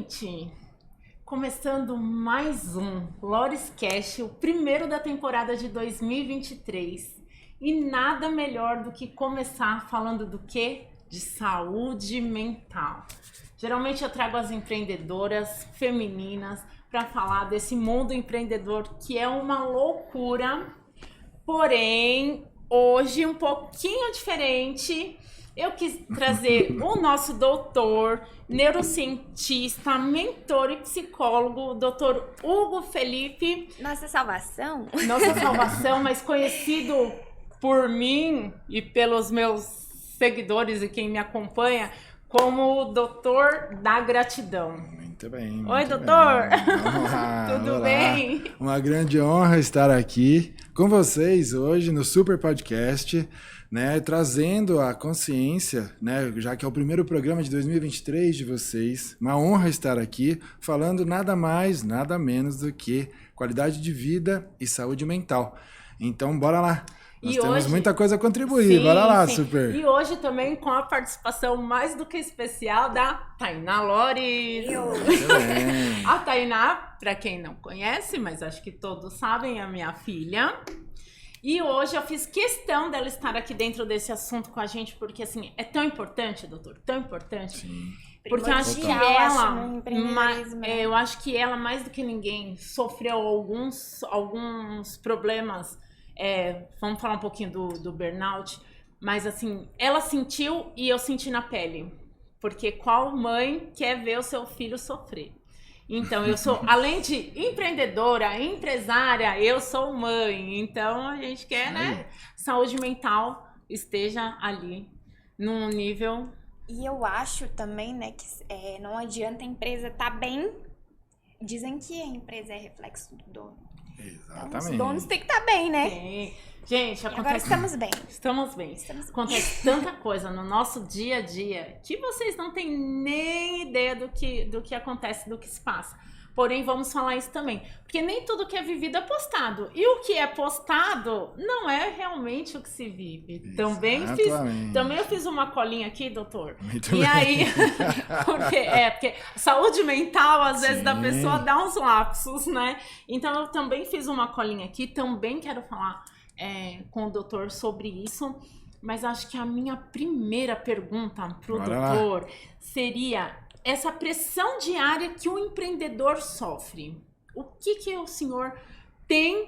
gente! Começando mais um Lorescast, o primeiro da temporada de 2023. E nada melhor do que começar falando do quê? De saúde mental. Geralmente eu trago as empreendedoras femininas para falar desse mundo empreendedor que é uma loucura. Porém, hoje um pouquinho diferente. Eu quis trazer o nosso doutor, neurocientista, mentor e psicólogo, o doutor Hugo Felipe. Nossa salvação? Nossa salvação, mas conhecido por mim e pelos meus seguidores e quem me acompanha como o doutor da gratidão. Muito bem. Oi, doutor. Vamos lá, Tudo vamos bem? Lá. Uma grande honra estar aqui com vocês hoje no Super Podcast, né, trazendo a consciência, né, já que é o primeiro programa de 2023 de vocês. Uma honra estar aqui falando nada mais, nada menos do que qualidade de vida e saúde mental. Então, bora lá. Nós temos hoje muita coisa a contribuir, bora lá, Super. E hoje também com a participação mais do que especial da Tainá Lores. A Tainá, para quem não conhece, mas acho que todos sabem, é a minha filha. E hoje eu fiz questão dela estar aqui dentro desse assunto com a gente, porque assim, é tão importante, doutor, tão importante. Sim. Porque eu acho que eu acho que ela, mais do que ninguém, sofreu alguns problemas. Vamos falar um pouquinho do burnout, mas assim, ela sentiu e eu senti na pele, porque qual mãe quer ver o seu filho sofrer? Então, eu sou, além de empreendedora, empresária, eu sou mãe, então a gente quer, né, saúde mental esteja ali num nível... E eu acho também, né, que não adianta a empresa estar bem, dizem que a empresa é reflexo do dono. Exatamente. Então, os donos têm que estar bem, né? Sim. Gente, agora estamos bem. Estamos bem. Acontece tanta coisa no nosso dia a dia que vocês não têm nem ideia do que acontece, do que se passa. Porém, vamos falar isso também. Porque nem tudo que é vivido é postado. E o que é postado não é realmente o que se vive. Também eu fiz uma colinha aqui, doutor. Muito e bem. aí, porque saúde mental, às vezes, da pessoa dá uns lapsos, né? Então, eu também fiz uma colinha aqui. Também quero falar com o doutor sobre isso. Mas acho que a minha primeira pergunta para o doutor seria... essa pressão diária que o empreendedor sofre. O que o senhor tem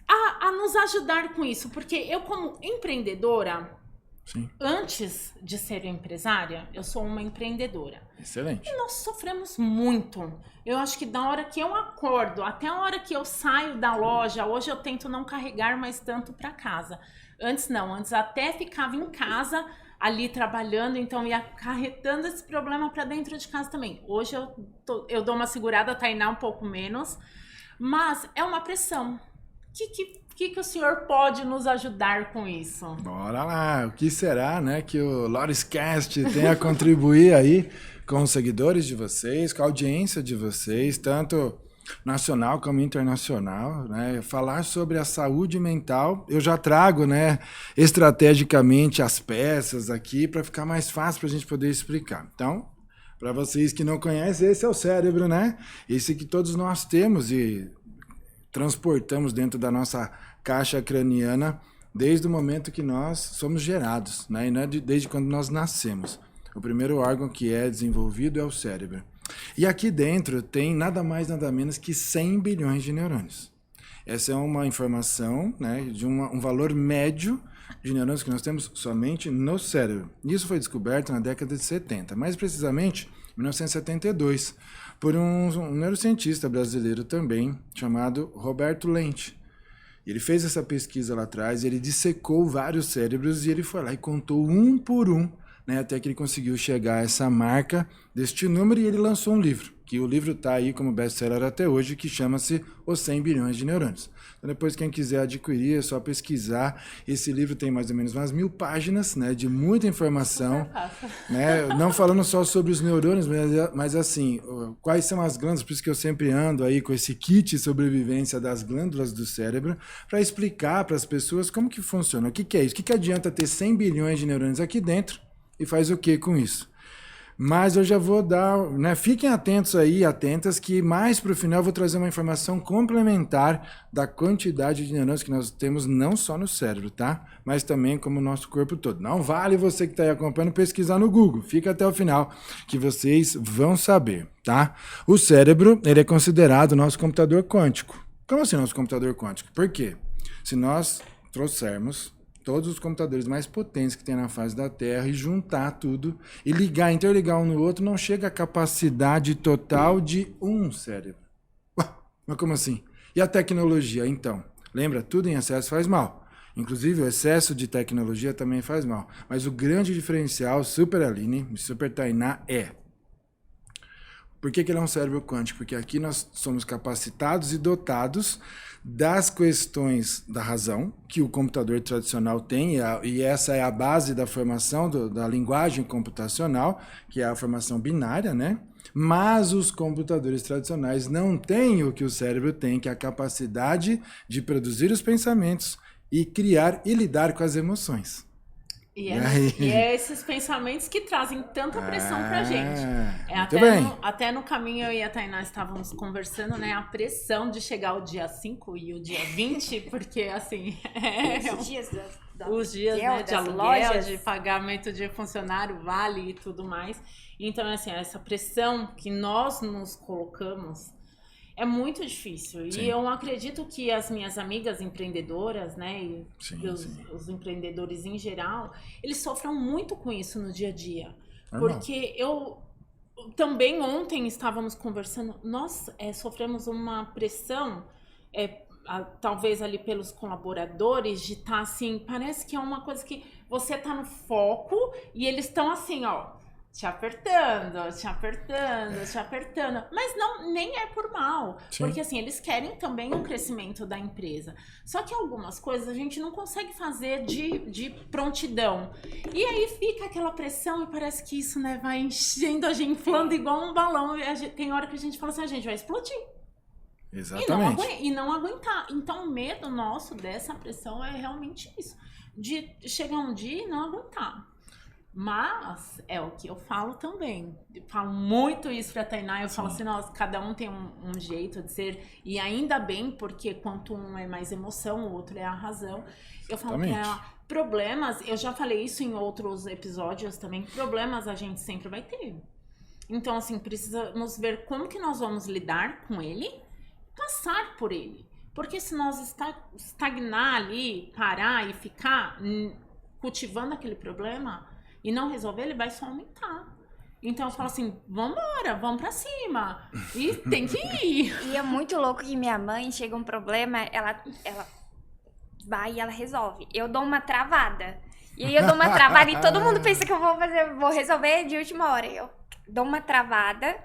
a nos ajudar com isso? Porque eu, como empreendedora, Sim. Antes de ser empresária, eu sou uma empreendedora. Excelente. E nós sofremos muito. Eu acho que da hora que eu acordo, até a hora que eu saio da loja, hoje eu tento não carregar mais tanto para casa. Antes até ficava em casa, ali trabalhando, então ia acarretando esse problema para dentro de casa também. Hoje eu dou uma segurada, Tainá um pouco menos, mas é uma pressão. O que o senhor pode nos ajudar com isso? Bora lá, o que será, né, que o Lorescast tem a contribuir aí com os seguidores de vocês, com a audiência de vocês, tanto nacional como internacional, né? Falar sobre a saúde mental. Eu já trago, né, estrategicamente as peças aqui para ficar mais fácil para a gente poder explicar. Então, para vocês que não conhecem, esse é o cérebro, né? Esse que todos nós temos e transportamos dentro da nossa caixa craniana desde o momento que nós somos gerados, né? E não é desde quando nós nascemos. O primeiro órgão que é desenvolvido é o cérebro. E aqui dentro tem nada mais, nada menos que 100 bilhões de neurônios. Essa é uma informação, né, de um valor médio de neurônios que nós temos somente no cérebro. Isso foi descoberto na década de 70, mais precisamente em 1972, por um neurocientista brasileiro também, chamado Roberto Lente. Ele fez essa pesquisa lá atrás, ele dissecou vários cérebros e ele foi lá e contou um por um, né, até que ele conseguiu chegar a essa marca deste número, e ele lançou um livro, que o livro está aí como best-seller até hoje, que chama-se Os 100 Bilhões de Neurônios. Então, depois, quem quiser adquirir, é só pesquisar. Esse livro tem mais ou menos umas 1000 páginas, né, de muita informação, né, não falando só sobre os neurônios, mas assim, quais são as glândulas, por isso que eu sempre ando aí com esse kit sobrevivência das glândulas do cérebro, para explicar para as pessoas como que funciona, o que é isso, o que adianta ter 100 bilhões de neurônios aqui dentro, e faz o que com isso? Mas eu já vou dar, né? Fiquem atentos aí, atentas, que mais para o final eu vou trazer uma informação complementar da quantidade de neurônios que nós temos não só no cérebro, tá? Mas também como o nosso corpo todo. Não vale você que está aí acompanhando pesquisar no Google. Fica até o final que vocês vão saber, tá? O cérebro, ele é considerado o nosso computador quântico. Como assim nosso computador quântico? Por quê? Se nós trouxermos todos os computadores mais potentes que tem na face da Terra e juntar tudo e interligar um no outro, não chega à capacidade total de um cérebro. Ué, mas como assim? E a tecnologia, então? Lembra, tudo em excesso faz mal. Inclusive, o excesso de tecnologia também faz mal. Mas o grande diferencial, Super Aline e Super Tainá, por que ele é um cérebro quântico? Porque aqui nós somos capacitados e dotados das questões da razão, que o computador tradicional tem, e essa é a base da formação da linguagem computacional, que é a formação binária, né? Mas os computadores tradicionais não têm o que o cérebro tem, que é a capacidade de produzir os pensamentos e criar e lidar com as emoções. E é esses pensamentos que trazem tanta pressão pra gente. Até no caminho eu e a Tainá estávamos conversando, né? A pressão de chegar o dia 5 e o dia 20, porque assim... os dias né, de aluguel, lojas, de pagamento de funcionário, vale e tudo mais. Então, assim, essa pressão que nós nos colocamos é muito difícil. Sim. E eu acredito que as minhas amigas empreendedoras, né, e os empreendedores em geral, eles sofrem muito com isso no dia a dia. Porque eu também ontem estávamos conversando, nós sofremos uma pressão, talvez ali pelos colaboradores, de estar assim, parece que é uma coisa que você está no foco e eles estão assim, ó, te apertando. Mas não, nem é por mal. Sim. Porque assim, eles querem também o crescimento da empresa. Só que algumas coisas a gente não consegue fazer de prontidão. E aí fica aquela pressão e parece que isso, né, vai enchendo a gente, inflando igual um balão. E tem hora que a gente fala assim, a gente vai explodir. Exatamente. E não aguentar. Então o medo nosso dessa pressão é realmente isso. De chegar um dia e não aguentar. Mas é o que eu falo também. Eu falo muito isso pra Tainá. Eu falo assim, nossa, cada um tem um jeito de ser. E ainda bem, porque quanto um é mais emoção, o outro é a razão. Eu falo que problemas, eu já falei isso em outros episódios também, problemas a gente sempre vai ter. Então, assim, precisamos ver como que nós vamos lidar com ele, passar por ele. Porque se nós estagnar ali, parar e ficar cultivando aquele problema e não resolver, ele vai só aumentar. Então eu falo assim, vambora, vamos pra cima. E tem que ir. E é muito louco que minha mãe, chega um problema, ela vai e ela resolve. Eu dou uma travada. E aí eu dou uma travada e todo mundo pensa que eu vou resolver de última hora. Eu dou uma travada,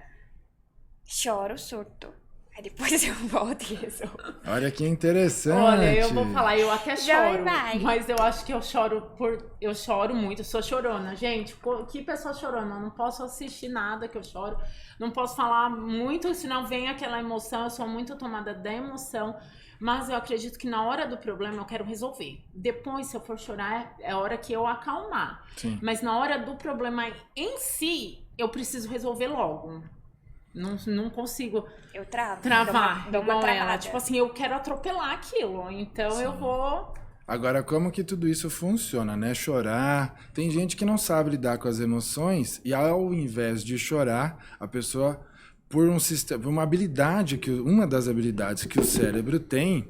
choro, surto. Aí depois eu volto e resolvo. Olha que interessante. Olha, eu vou falar, eu até choro. Mas eu acho que eu choro muito, eu sou chorona. Gente, que pessoa chorona? Eu não posso assistir nada que eu choro. Não posso falar muito, senão vem aquela emoção. Eu sou muito tomada da emoção. Mas eu acredito que na hora do problema eu quero resolver. Depois, se eu for chorar, é a hora que eu acalmar. Sim. Mas na hora do problema em si, eu preciso resolver logo. Não consigo travar igual ela. Tipo assim, eu quero atropelar aquilo. Então eu vou... Agora, como que tudo isso funciona, né? Chorar. Tem gente que não sabe lidar com as emoções e ao invés de chorar, a pessoa, por uma habilidade, uma das habilidades que o cérebro tem,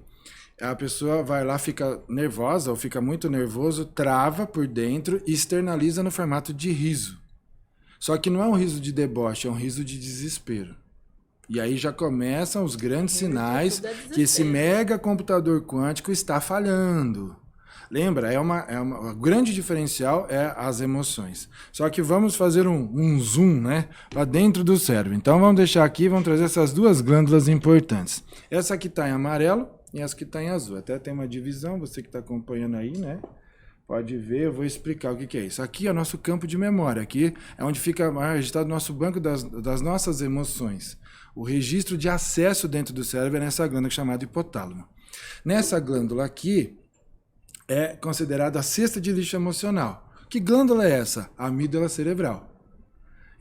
a pessoa vai lá, fica nervosa ou fica muito nervoso, trava por dentro e externaliza no formato de riso. Só que não é um riso de deboche, é um riso de desespero. E aí já começam os grandes sinais que esse mega computador quântico está falhando. Lembra? O grande diferencial é as emoções. Só que vamos fazer um zoom, né, para dentro do cérebro. Então vamos deixar aqui, vamos trazer essas duas glândulas importantes. Essa aqui está em amarelo e essa aqui está em azul. Até tem uma divisão, você que está acompanhando aí, né? Pode ver, eu vou explicar o que é isso. Aqui é o nosso campo de memória, aqui é onde fica registrado o nosso banco das nossas emoções. O registro de acesso dentro do cérebro é nessa glândula chamada hipotálamo. Nessa glândula aqui é considerada a cesta de lixo emocional. Que glândula é essa? A amígdala cerebral.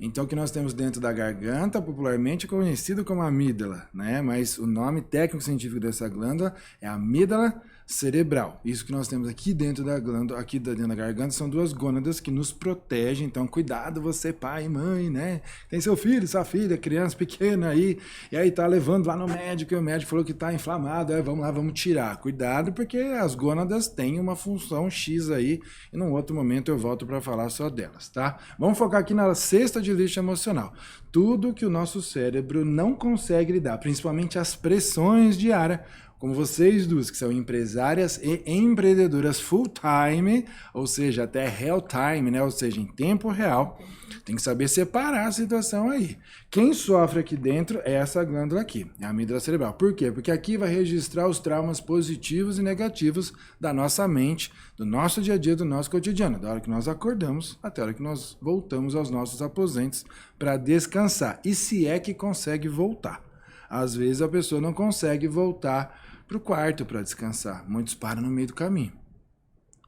Então, o que nós temos dentro da garganta, popularmente conhecido como amígdala, né? Mas o nome técnico-científico dessa glândula é amígdala cerebral. Isso que nós temos aqui dentro da glândula, aqui dentro da garganta, são duas gônadas que nos protegem. Então, cuidado você, pai e mãe, né? Tem seu filho, sua filha, criança pequena aí, e aí tá levando lá no médico, e o médico falou que tá inflamado, aí vamos lá, vamos tirar. Cuidado, porque as gônadas têm uma função X aí, e num outro momento eu volto para falar só delas, tá? Vamos focar aqui na cesta de lixo emocional. Tudo que o nosso cérebro não consegue lidar, principalmente as pressões diárias, como vocês duas, que são empresárias e empreendedoras full-time, ou seja, até real-time, né? Ou seja, em tempo real, tem que saber separar a situação aí. Quem sofre aqui dentro é essa glândula aqui, é a amígdala cerebral. Por quê? Porque aqui vai registrar os traumas positivos e negativos da nossa mente, do nosso dia a dia, do nosso cotidiano, da hora que nós acordamos até a hora que nós voltamos aos nossos aposentos para descansar. E se é que consegue voltar. Às vezes a pessoa não consegue voltar para o quarto para descansar. Muitos param no meio do caminho.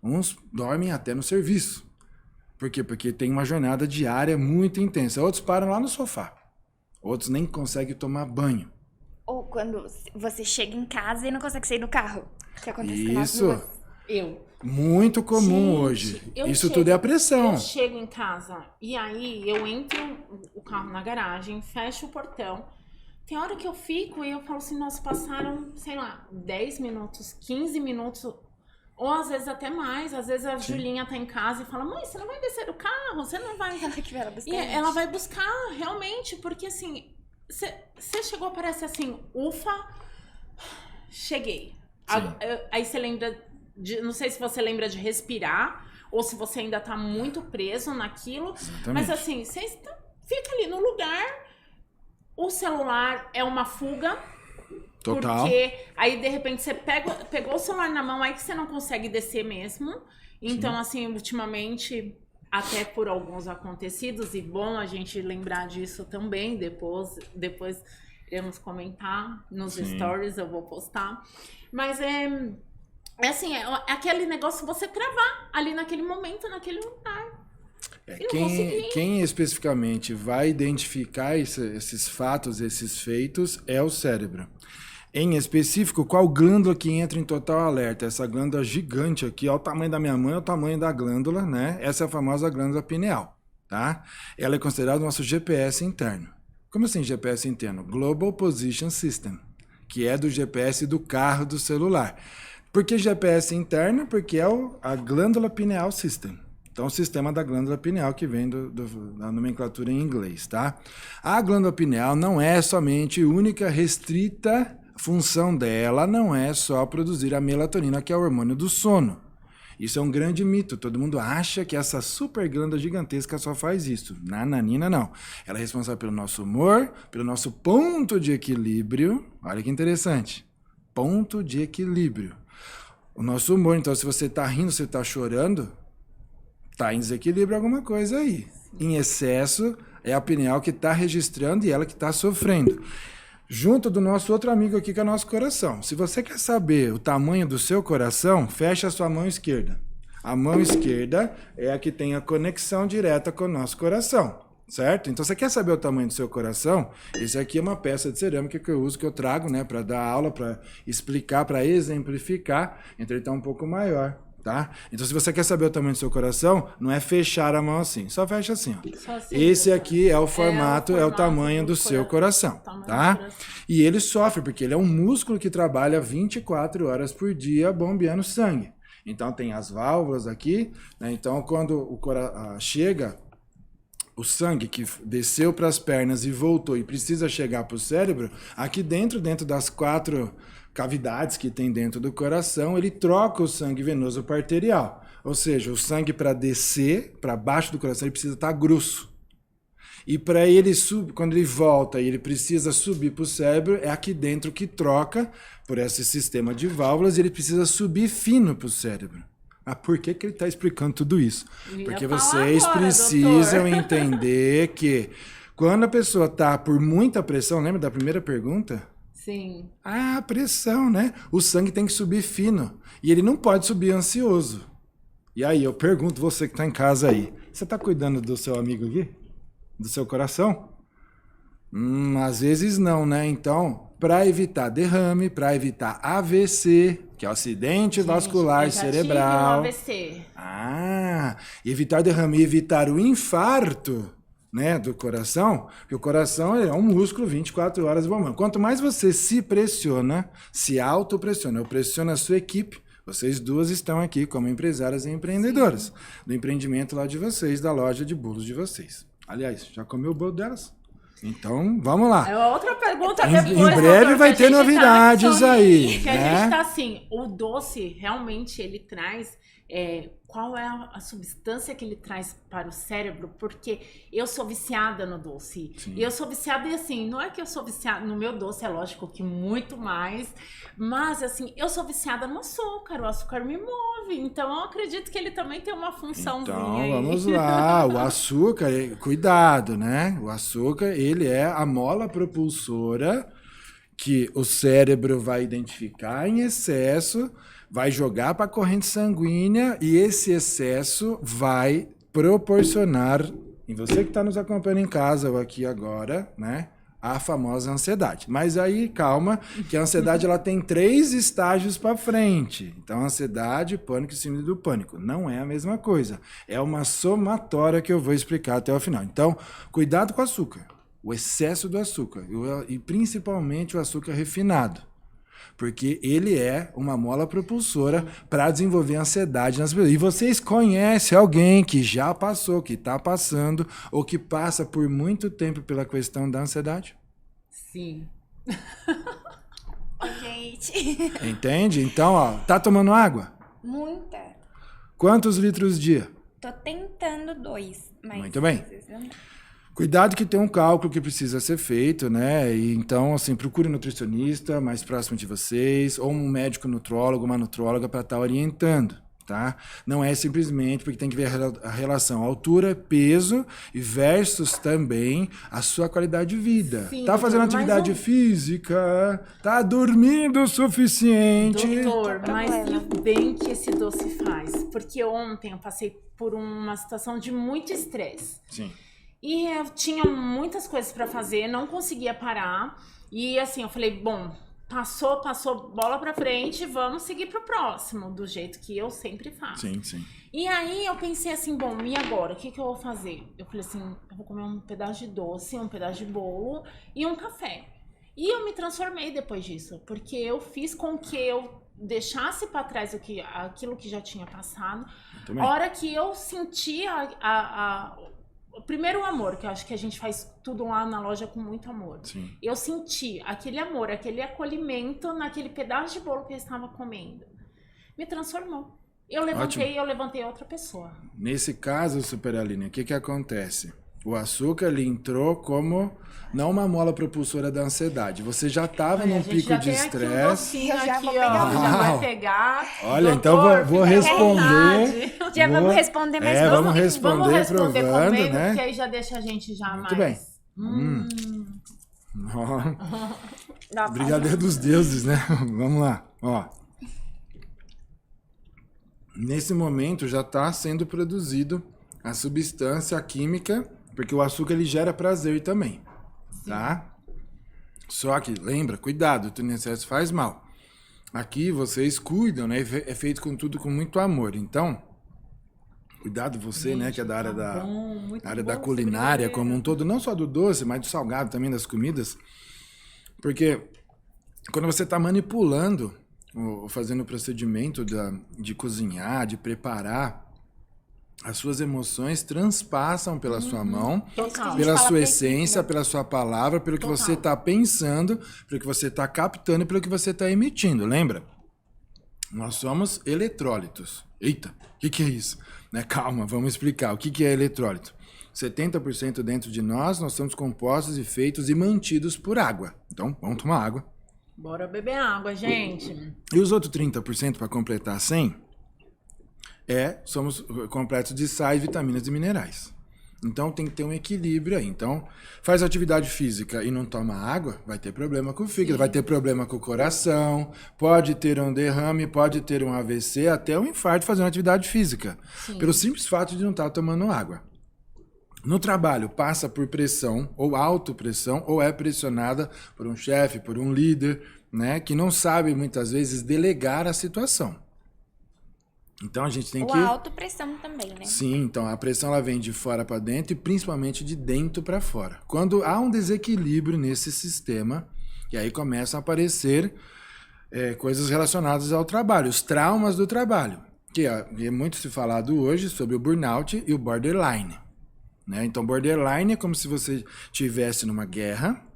Uns dormem até no serviço. Por quê? Porque tem uma jornada diária muito intensa. Outros param lá no sofá. Outros nem conseguem tomar banho. Ou quando você chega em casa e não consegue sair do carro. Que acontece com nós Isso. duas. Eu. Muito comum Gente, hoje. eu Isso chego- tudo é a pressão. Eu chego em casa e aí eu entro o carro na garagem, fecho o portão. Tem hora que eu fico e eu falo assim, nossa, passaram, sei lá, 10 minutos, 15 minutos, ou às vezes até mais. Às vezes a Julinha tá em casa e fala, mãe, você não vai descer do carro? Você não vai... Que ela buscar E a gente. ela vai buscar, realmente, porque assim, você chegou, parece assim, ufa, cheguei. Aí você lembra, não sei se você lembra de respirar, ou se você ainda tá muito preso naquilo. Exatamente. Mas assim, você fica ali no lugar, o celular é uma fuga. Total. Porque aí, de repente, você pegou o celular na mão, aí que você não consegue descer mesmo. Então, assim, ultimamente, até por alguns acontecidos, e bom a gente lembrar disso também, depois iremos comentar nos stories, eu vou postar. Mas é assim, é aquele negócio você travar ali naquele momento, naquele lugar. Quem especificamente vai identificar esses fatos, esses feitos, é o cérebro. Em específico, qual glândula que entra em total alerta? Essa glândula gigante aqui, olha o tamanho da minha mãe, é o tamanho da glândula, né? Essa é a famosa glândula pineal, tá? Ela é considerada o nosso GPS interno. Como assim GPS interno? Global Position System, que é do GPS do carro do celular. Por que GPS interno? Porque é a glândula pineal system. Então, o sistema da glândula pineal que vem da nomenclatura em inglês, tá? A glândula pineal não é somente única, restrita, função dela não é só produzir a melatonina, que é o hormônio do sono. Isso é um grande mito. Todo mundo acha que essa super glândula gigantesca só faz isso. Nananina, não. Ela é responsável pelo nosso humor, pelo nosso ponto de equilíbrio. Olha que interessante. Ponto de equilíbrio. O nosso humor, então, se você tá rindo, você tá chorando, tá em desequilíbrio alguma coisa aí. Em excesso, é a pineal que tá registrando e ela que tá sofrendo. Junto do nosso outro amigo aqui, que é o nosso coração. Se você quer saber o tamanho do seu coração, fecha a sua mão esquerda. A mão esquerda é a que tem a conexão direta com o nosso coração, certo? Então, você quer saber o tamanho do seu coração? Esse aqui é uma peça de cerâmica que eu uso, que eu trago, né, para dar aula, para explicar, para exemplificar. Então, ele tá um pouco maior, tá? Então, se você quer saber o tamanho do seu coração, não é fechar a mão assim, só fecha assim, ó. Só assim, Esse aqui é o formato, é o formato tamanho do seu coração, tamanho tá? do coração. E ele sofre, porque ele é um músculo que trabalha 24 horas por dia bombeando sangue. Então, tem as válvulas aqui, né? Então, quando chega o sangue que desceu para as pernas e voltou e precisa chegar para o cérebro, aqui dentro das 4 cavidades que tem dentro do coração, ele troca o sangue venoso para arterial. Ou seja, o sangue para descer para baixo do coração, ele precisa estar grosso. E para ele subir, quando ele volta e ele precisa subir para o cérebro, é aqui dentro que troca por esse sistema de válvulas e ele precisa subir fino para o cérebro. Ah, por que ele está explicando tudo isso? Porque vocês precisam entender que quando a pessoa está por muita pressão, lembra da primeira pergunta? Sim. Ah, pressão, né? O sangue tem que subir fino. E ele não pode subir ansioso. E aí, eu pergunto você que tá em casa aí. Você tá cuidando do seu amigo aqui? do seu coração? Às vezes não, né? Então, para evitar derrame, para evitar AVC, que é o acidente vascular cerebral. Tive um AVC. Evitar derrame e evitar o infarto, né, do coração, porque o coração é um músculo 24 horas bombando. Quanto mais você se pressiona, se autopressiona, eu pressiono a sua equipe, vocês duas estão aqui como empresárias e empreendedoras do empreendimento lá de vocês, da loja de bolos de vocês. Aliás, já comeu o bolo delas? Então, vamos lá. É outra pergunta Em depois. breve vai ter novidades aí. Que a né? gente tá assim, o doce realmente ele traz... qual é a substância que ele traz para o cérebro, porque eu sou viciada no doce. Sim. E eu sou viciada e assim, não é que eu sou viciada no meu doce, é lógico que muito mais, mas assim, eu sou viciada no açúcar, o açúcar me move, então eu acredito que ele também tem uma funçãozinha Então, aí. vamos lá. O açúcar, cuidado, né? O açúcar, ele é a mola propulsora que o cérebro vai identificar em excesso, vai jogar para a corrente sanguínea e esse excesso vai proporcionar, em você que está nos acompanhando em casa ou aqui agora, né, a famosa ansiedade. Mas aí, calma, que a ansiedade ela tem 3 estágios para frente. Então, ansiedade, pânico e síndrome do pânico. Não é a mesma coisa. É uma somatória que eu vou explicar até o final. Então, cuidado com o açúcar. O excesso do açúcar. E principalmente o açúcar refinado. Porque ele é uma mola propulsora para desenvolver ansiedade nas pessoas. E vocês conhecem alguém que já passou, que está passando, ou que passa por muito tempo pela questão da ansiedade? Sim. Gente. Entende? Então, ó, tá tomando água? Muita. Quantos litros dia? Tô tentando 2, mas... Muito bem. às vezes não dá. Cuidado que tem um cálculo que precisa ser feito, né? E então, assim, procure um nutricionista mais próximo de vocês, ou um médico nutrólogo, uma nutróloga para estar orientando, tá? Não é simplesmente porque tem que ver a relação altura, peso e versus também a sua qualidade de vida. Sim, tá fazendo doutor, atividade física, tá dormindo o suficiente. Doutor, mas e o bem que esse doce faz? Porque ontem eu passei por uma situação de muito estresse. Sim. E eu tinha muitas coisas pra fazer, não conseguia parar. E assim, eu falei, bom, passou, bola pra frente, vamos seguir pro próximo, do jeito que eu sempre faço. Sim, sim. E aí eu pensei assim, bom, e agora? O que eu vou fazer? Eu falei assim, eu vou comer um pedaço de doce, um pedaço de bolo e um café. E eu me transformei depois disso, porque eu fiz com que eu deixasse pra trás aquilo que já tinha passado. A hora que eu senti o primeiro amor, que eu acho que a gente faz tudo lá na loja com muito amor. Sim. Eu senti aquele amor, aquele acolhimento naquele pedaço de bolo que eu estava comendo. Me transformou. Eu levantei outra pessoa. Nesse caso, Super Aline, o que acontece? O açúcar ele entrou como não uma mola propulsora da ansiedade. Você já estava num pico de estresse. Eu já Aqui, vou ó, pegar. já vai pegar. Olha, Doutor, então vou fica à responder. vontade. Já vamos responder mais vamos responder provando, comendo, né? porque aí já deixa a gente já Muito mais. bem. Brigadeiro dos deuses, né? Vamos lá. Ó. Nesse momento já está sendo produzido a substância química, porque o açúcar ele gera prazer também, tá? Só que, lembra, cuidado, o excesso faz mal. Aqui vocês cuidam, né? É feito com tudo com muito amor. Então, cuidado você, gente, né? Que é da área da culinária como um todo, não só do doce, mas do salgado também, das comidas. Porque quando você está manipulando, fazendo o procedimento de cozinhar, de preparar, as suas emoções transpassam pela sua mão, pela sua essência, pela sua palavra, pelo que você está pensando, pelo que você está captando e pelo que você está emitindo. Lembra? Nós somos eletrólitos. Eita, o que é isso? Né? Calma, vamos explicar. O que é eletrólito? 70% dentro de nós somos compostos e feitos e mantidos por água. Então, vamos tomar água. Bora beber água, gente. E os outros 30% para completar 100%? Somos completos de sais, vitaminas e minerais. Então tem que ter um equilíbrio aí. Então, faz atividade física e não toma água, vai ter problema com o fígado, vai ter problema com o coração, pode ter um derrame, pode ter um AVC, até um infarto fazendo atividade física. Sim. Pelo simples fato de não estar tomando água. no trabalho passa por pressão ou autopressão ou é pressionada por um chefe, por um líder, né, que não sabe muitas vezes delegar a situação. Então a gente tem que... Ou a autopressão também, né? Sim, então a pressão ela vem de fora para dentro e principalmente de dentro para fora. Quando há um desequilíbrio nesse sistema, e aí começam a aparecer coisas relacionadas ao trabalho, os traumas do trabalho, que é muito se falado hoje sobre o burnout e o borderline. Né? Então, borderline é como se você estivesse numa guerra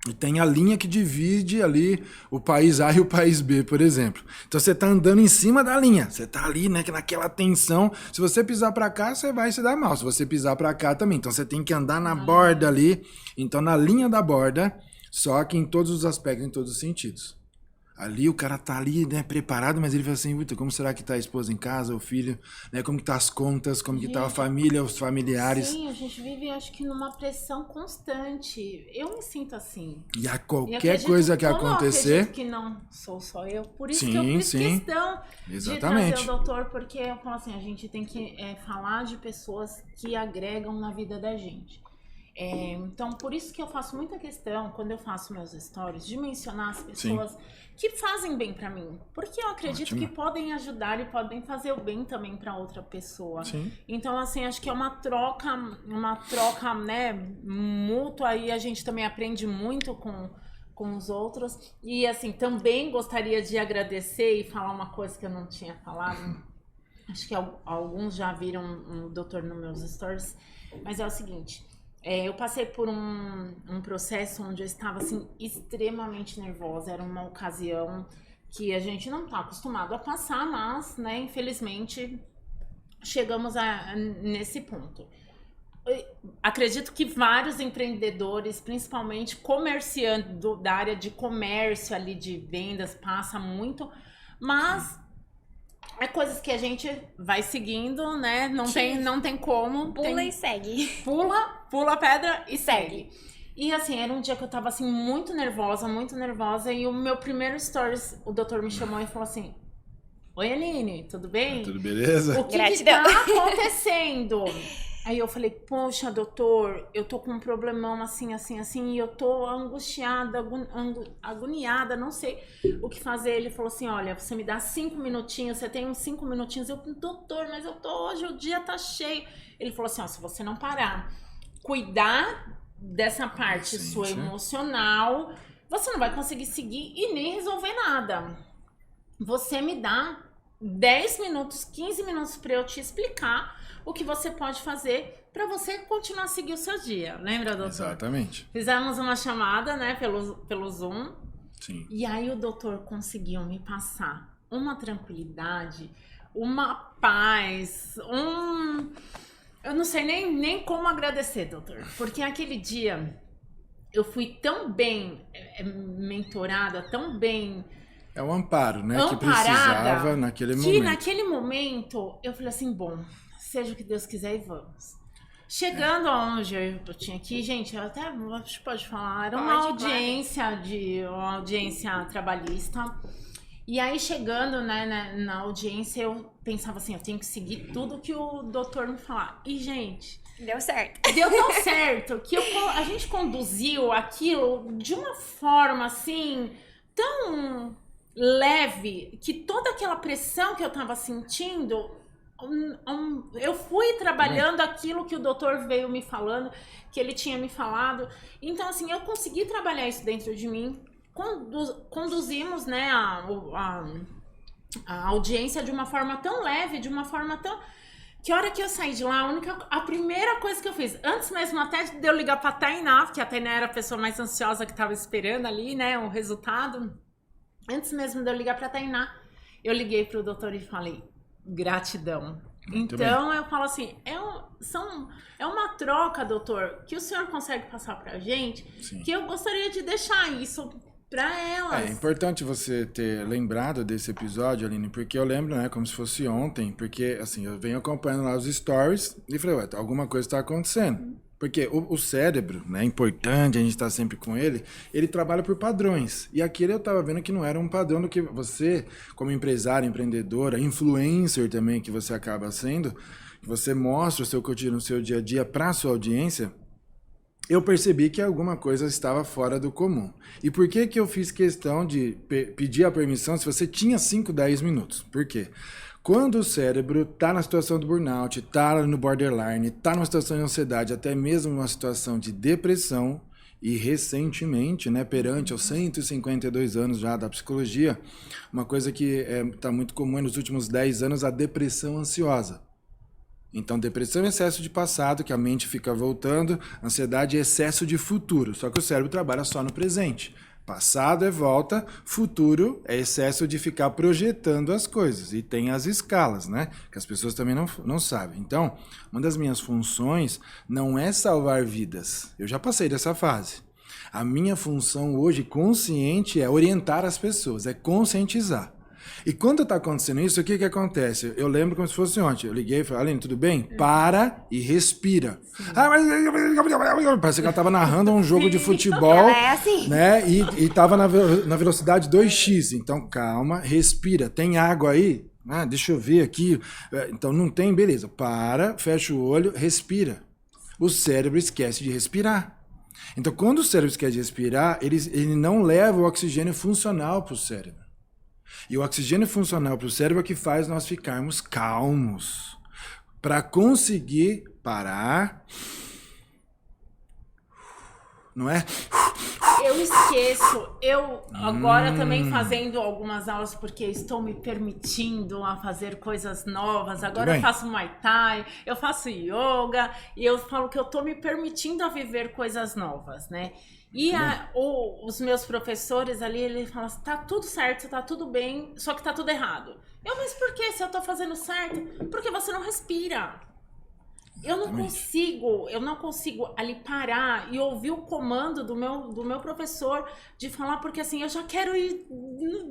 e tem a linha que divide ali o país A e o país B, por exemplo. Então, você está andando em cima da linha. Você está ali, né, naquela tensão. Se você pisar para cá, você vai se dar mal. Se você pisar para cá também. Então, você tem que andar na borda ali. Então, na linha da borda, só que em todos os aspectos, em todos os sentidos. Ali o cara tá ali, né, preparado, mas ele fala assim, como será que tá a esposa em casa, o filho, né, como que tá as contas, como que tá a família, os familiares. Sim, a gente vive, acho que, numa pressão constante. Eu me sinto assim. E a qualquer coisa que acontecer... Eu acredito que não sou só eu, por isso que eu fiz questão de trazer o doutor, porque eu falo assim, a gente tem que falar de pessoas que agregam na vida da gente. Então, por isso que eu faço muita questão, quando eu faço meus stories, de mencionar as pessoas que fazem bem pra mim. Porque eu acredito que podem ajudar e podem fazer o bem também pra outra pessoa. Sim. Então, assim, acho que é uma troca, né, mútua, e a gente também aprende muito com os outros. E, assim, também gostaria de agradecer e falar uma coisa que eu não tinha falado. Acho que alguns já viram o doutor nos meus stories, mas é o seguinte... eu passei por um processo onde eu estava, assim, extremamente nervosa. Era uma ocasião que a gente não está acostumado a passar, mas, né, infelizmente, chegamos nesse ponto. Acredito que vários empreendedores, principalmente comerciantes da área de comércio ali, de vendas, passa muito, mas... É coisas que a gente vai seguindo, né? Não tem como. Pula e segue. Pula a pedra e segue. E assim, era um dia que eu tava assim, muito nervosa. E o meu primeiro stories, o doutor me chamou e falou assim: oi, Aline, tudo bem? Tudo beleza? O que tá acontecendo? Aí eu falei, poxa, doutor, eu tô com um problemão assim, e eu tô angustiada, agoniada, não sei o que fazer. Ele falou assim, olha, você me dá 5 minutinhos, você tem uns 5 minutinhos. Eu, doutor, mas eu tô hoje, o dia tá cheio. Ele falou assim, ó, se você não parar, cuidar dessa parte sua emocional, você não vai conseguir seguir e nem resolver nada. Você me dá 10 minutos, 15 minutos pra eu te explicar o que você pode fazer para você continuar a seguir o seu dia. Lembra, doutor? Exatamente. Fizemos uma chamada, né, pelo Zoom. Sim. E aí o doutor conseguiu me passar uma tranquilidade, uma paz, eu não sei nem como agradecer, doutor. Porque aquele dia eu fui tão bem mentorada, tão bem... É o amparo, né, amparada, que precisava naquele momento. Que naquele momento eu falei assim, bom... Seja o que Deus quiser e vamos. Chegando aonde eu tinha aqui, gente, eu até pode falar, era uma audiência trabalhista. E aí chegando, né, na audiência, eu pensava assim, eu tenho que seguir tudo que o doutor me falar. E, gente... Deu certo. Deu tão certo que a gente conduziu aquilo de uma forma, assim, tão leve, que toda aquela pressão que eu tava sentindo... eu fui trabalhando aquilo que o doutor veio me falando, que ele tinha me falado. Então, assim, eu consegui trabalhar isso dentro de mim. Conduzimos, né, a audiência de uma forma tão leve, de uma forma tão... Que a hora que eu saí de lá, a primeira coisa que eu fiz, antes mesmo até de eu ligar pra Tainá, porque a Tainá era a pessoa mais ansiosa que tava esperando ali, né, o resultado. Antes mesmo de eu ligar pra Tainá, eu liguei pro doutor e falei... Gratidão. Muito então, bem. Eu falo assim, é uma troca, doutor, que o senhor consegue passar pra gente, que eu gostaria de deixar isso pra elas. É importante você ter lembrado desse episódio, Aline, porque eu lembro, né, como se fosse ontem, porque, assim, eu venho acompanhando lá os stories e falei, ué, alguma coisa tá acontecendo. Porque o cérebro, né, é importante, a gente tá sempre com ele trabalha por padrões. E aquele eu tava vendo que não era um padrão do que você, como empresário, empreendedora, influencer também, que você acaba sendo, você mostra o seu cotidiano, o seu dia a dia para a sua audiência, eu percebi que alguma coisa estava fora do comum. E por que eu fiz questão de pedir a permissão se você tinha 5, 10 minutos? Por quê? Quando o cérebro está na situação do burnout, está no borderline, está numa situação de ansiedade, até mesmo uma situação de depressão, e recentemente, né, perante aos 152 anos já da psicologia, uma coisa que está muito comum nos últimos 10 anos, a depressão ansiosa. Então, depressão é excesso de passado, que a mente fica voltando, ansiedade é excesso de futuro, só que o cérebro trabalha só no presente. Passado é volta, futuro é excesso de ficar projetando as coisas. E tem as escalas, né? Que as pessoas também não sabem. Então, uma das minhas funções não é salvar vidas. Eu já passei dessa fase. A minha função hoje, consciente, é orientar as pessoas, é conscientizar. E quando está acontecendo isso, o que acontece? Eu lembro como se fosse ontem. Eu liguei e falei, Aline, tudo bem? Para e respira. Parece que ela estava narrando um jogo de futebol, assim. né? E estava na velocidade 2x. Então, calma, respira. Tem água aí? Deixa eu ver aqui. Então, não tem? Beleza. Para, fecha o olho, respira. O cérebro esquece de respirar. Então, quando o cérebro esquece de respirar, ele não leva o oxigênio funcional para o cérebro. E o oxigênio funcional para o cérebro é que faz nós ficarmos calmos. Para conseguir parar. Não é? Eu esqueço. Eu agora também fazendo algumas aulas, porque estou me permitindo a fazer coisas novas. Agora eu faço Muay Thai, eu faço yoga, e eu falo que eu estou me permitindo a viver coisas novas, né? E os meus professores ali, eles falam assim, tá tudo certo, tá tudo bem, só que tá tudo não, mas por que se eu tô fazendo certo? Porque você não respira. Eu não consigo ali parar e ouvir o comando do meu professor de falar, porque assim, eu já quero ir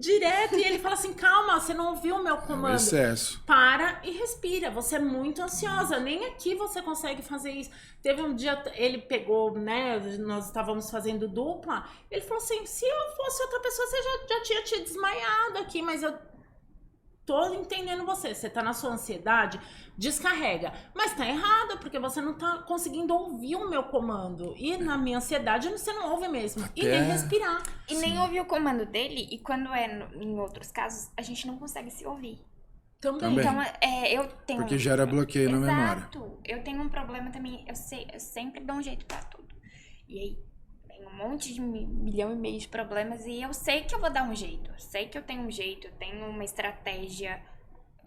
direto, e ele fala assim, calma, você não ouviu o meu comando. Excesso. Para e respira, você é muito ansiosa, nem aqui você consegue fazer isso. Teve um dia, ele pegou, né, nós estávamos fazendo dupla, ele falou assim, se eu fosse outra pessoa, você já tinha te desmaiado aqui, mas eu tô entendendo você tá na sua ansiedade, descarrega. Mas tá errado, porque você não tá conseguindo ouvir o meu comando. E na minha ansiedade, você não ouve mesmo. E nem respirar. E nem ouvir o comando dele, e quando em outros casos, a gente não consegue se ouvir. Também. Então, eu tenho... Porque gera bloqueio na memória. Exato. Eu tenho um problema também, eu sempre dou um jeito pra tudo. E aí, tem um monte de 1,5 milhão de problemas, e eu sei que eu vou dar um jeito. Eu sei que eu tenho um jeito, eu tenho uma estratégia.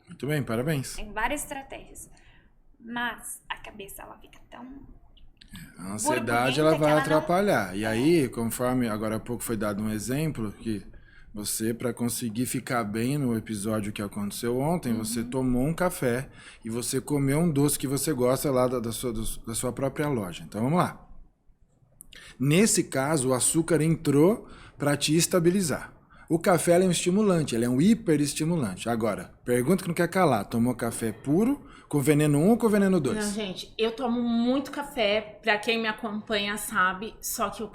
Muito bem, parabéns. Tem várias estratégias. Mas a cabeça, ela fica tão... A ansiedade, ela vai atrapalhar. E aí, conforme agora há pouco foi dado um exemplo, que você, para conseguir ficar bem no episódio que aconteceu ontem, você tomou um café e você comeu um doce que você gosta lá da sua própria loja. Então, vamos lá. Nesse caso, o açúcar entrou para te estabilizar. O café é um estimulante, ele é um hiperestimulante. Agora, pergunta que não quer calar. Tomou café puro, com veneno 1 ou com veneno 2? Não, gente, eu tomo muito café, pra quem me acompanha sabe, só que o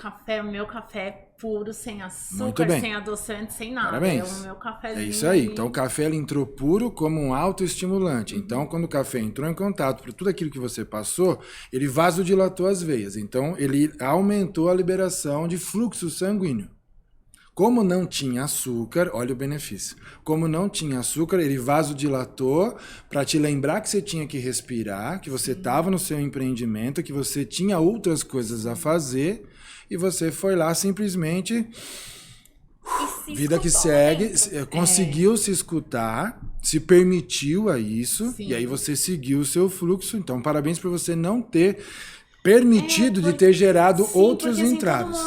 meu café é puro, sem açúcar, sem adoçante, sem nada. Parabéns. É o meu cafezinho. É isso aí. Então, o café ele entrou puro como um autoestimulante. Então, quando o café entrou em contato por tudo aquilo que você passou, ele vasodilatou as veias. Então, ele aumentou a liberação de fluxo sanguíneo. Como não tinha açúcar, olha o benefício. Como não tinha açúcar, ele vasodilatou para te lembrar que você tinha que respirar, que você estava no seu empreendimento, que você tinha outras coisas a fazer, e você foi lá simplesmente... Vida que segue, conseguiu se escutar, se permitiu a isso, e aí você seguiu o seu fluxo. Então, parabéns por você não ter permitido de ter gerado outros entraves.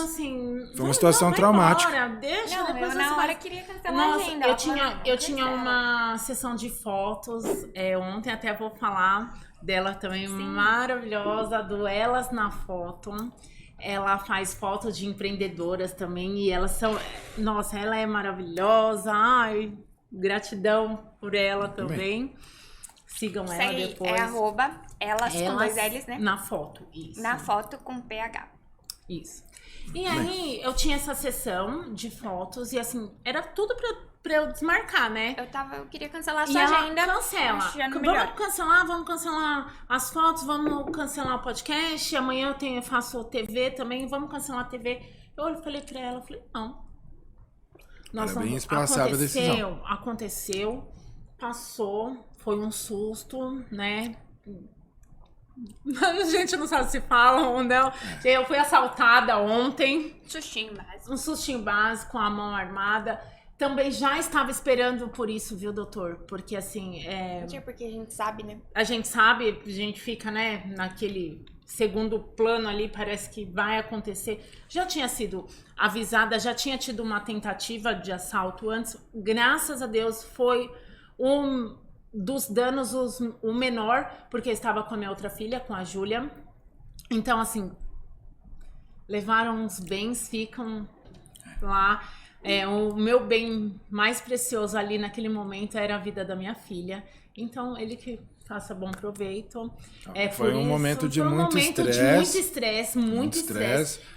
Foi uma situação traumática. Deixa, não, eu na hora queria cancelar a agenda. Eu tinha uma sessão de fotos, ontem até vou falar dela também, maravilhosa, do Elas na Foto. Ela faz fotos de empreendedoras também, e elas são... Nossa, ela é maravilhosa. Ai, gratidão por ela também. Sigam ela depois. É @elas com 2 L's, né? Na foto, isso. Na foto com PH. Isso. E aí, eu tinha essa sessão de fotos, e assim, era tudo pra eu desmarcar, né? Eu queria cancelar a E sua ela agenda. cancela. Achando melhor. Vamos cancelar as fotos, vamos cancelar o podcast. Amanhã eu faço TV também, vamos cancelar a TV. Eu falei pra ela, não. Parabéns pela sábia decisão. Aconteceu, passou, foi um susto, né? A gente não sabe se fala ou não. Eu fui assaltada ontem. Um sustinho básico, com a mão armada. Também já estava esperando por isso, viu, doutor? Porque assim... Porque a gente sabe, né? A gente sabe, a gente fica, né, naquele segundo plano ali, parece que vai acontecer. Já tinha sido avisada, já tinha tido uma tentativa de assalto antes. Graças a Deus foi dos danos o menor, porque eu estava com a minha outra filha, com a Júlia. Então, assim, levaram os bens, ficam lá. O meu bem mais precioso ali naquele momento era a vida da minha filha. Então, ele que faça bom proveito. Foi um momento de muito estresse,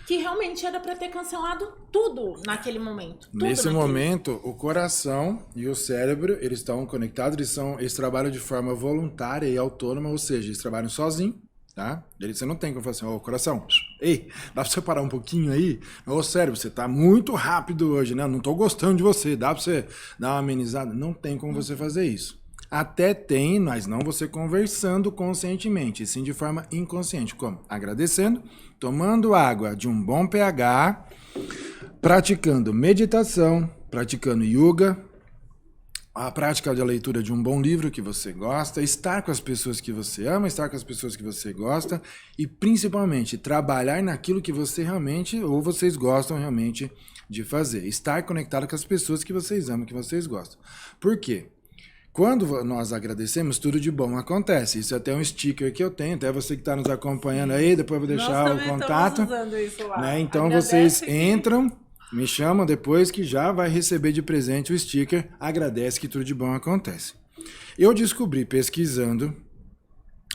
que realmente era para ter cancelado tudo naquele momento. Nesse momento, o coração e o cérebro, eles estão conectados, eles trabalham de forma voluntária e autônoma, ou seja, eles trabalham sozinhos, tá? Você não tem como falar assim, coração, ei, dá pra você parar um pouquinho aí? Ô cérebro, você tá muito rápido hoje, né? Não tô gostando de você, dá pra você dar uma amenizada? Não tem como você fazer isso. Até tem, mas não você conversando conscientemente, e sim de forma inconsciente. Como? Agradecendo, tomando água de um bom pH, praticando meditação, praticando yoga, a prática da leitura de um bom livro que você gosta, estar com as pessoas que você ama, estar com as pessoas que você gosta e, principalmente, trabalhar naquilo que você realmente, ou vocês gostam realmente de fazer. Estar conectado com as pessoas que vocês amam, que vocês gostam. Por quê? Quando nós agradecemos, tudo de bom acontece. Isso é até um sticker que eu tenho, até você que está nos acompanhando aí, depois eu vou deixar o contato. Usando isso lá. Né? Então vocês entram, me chamam depois que já vai receber de presente o sticker, agradece que tudo de bom acontece. Eu descobri pesquisando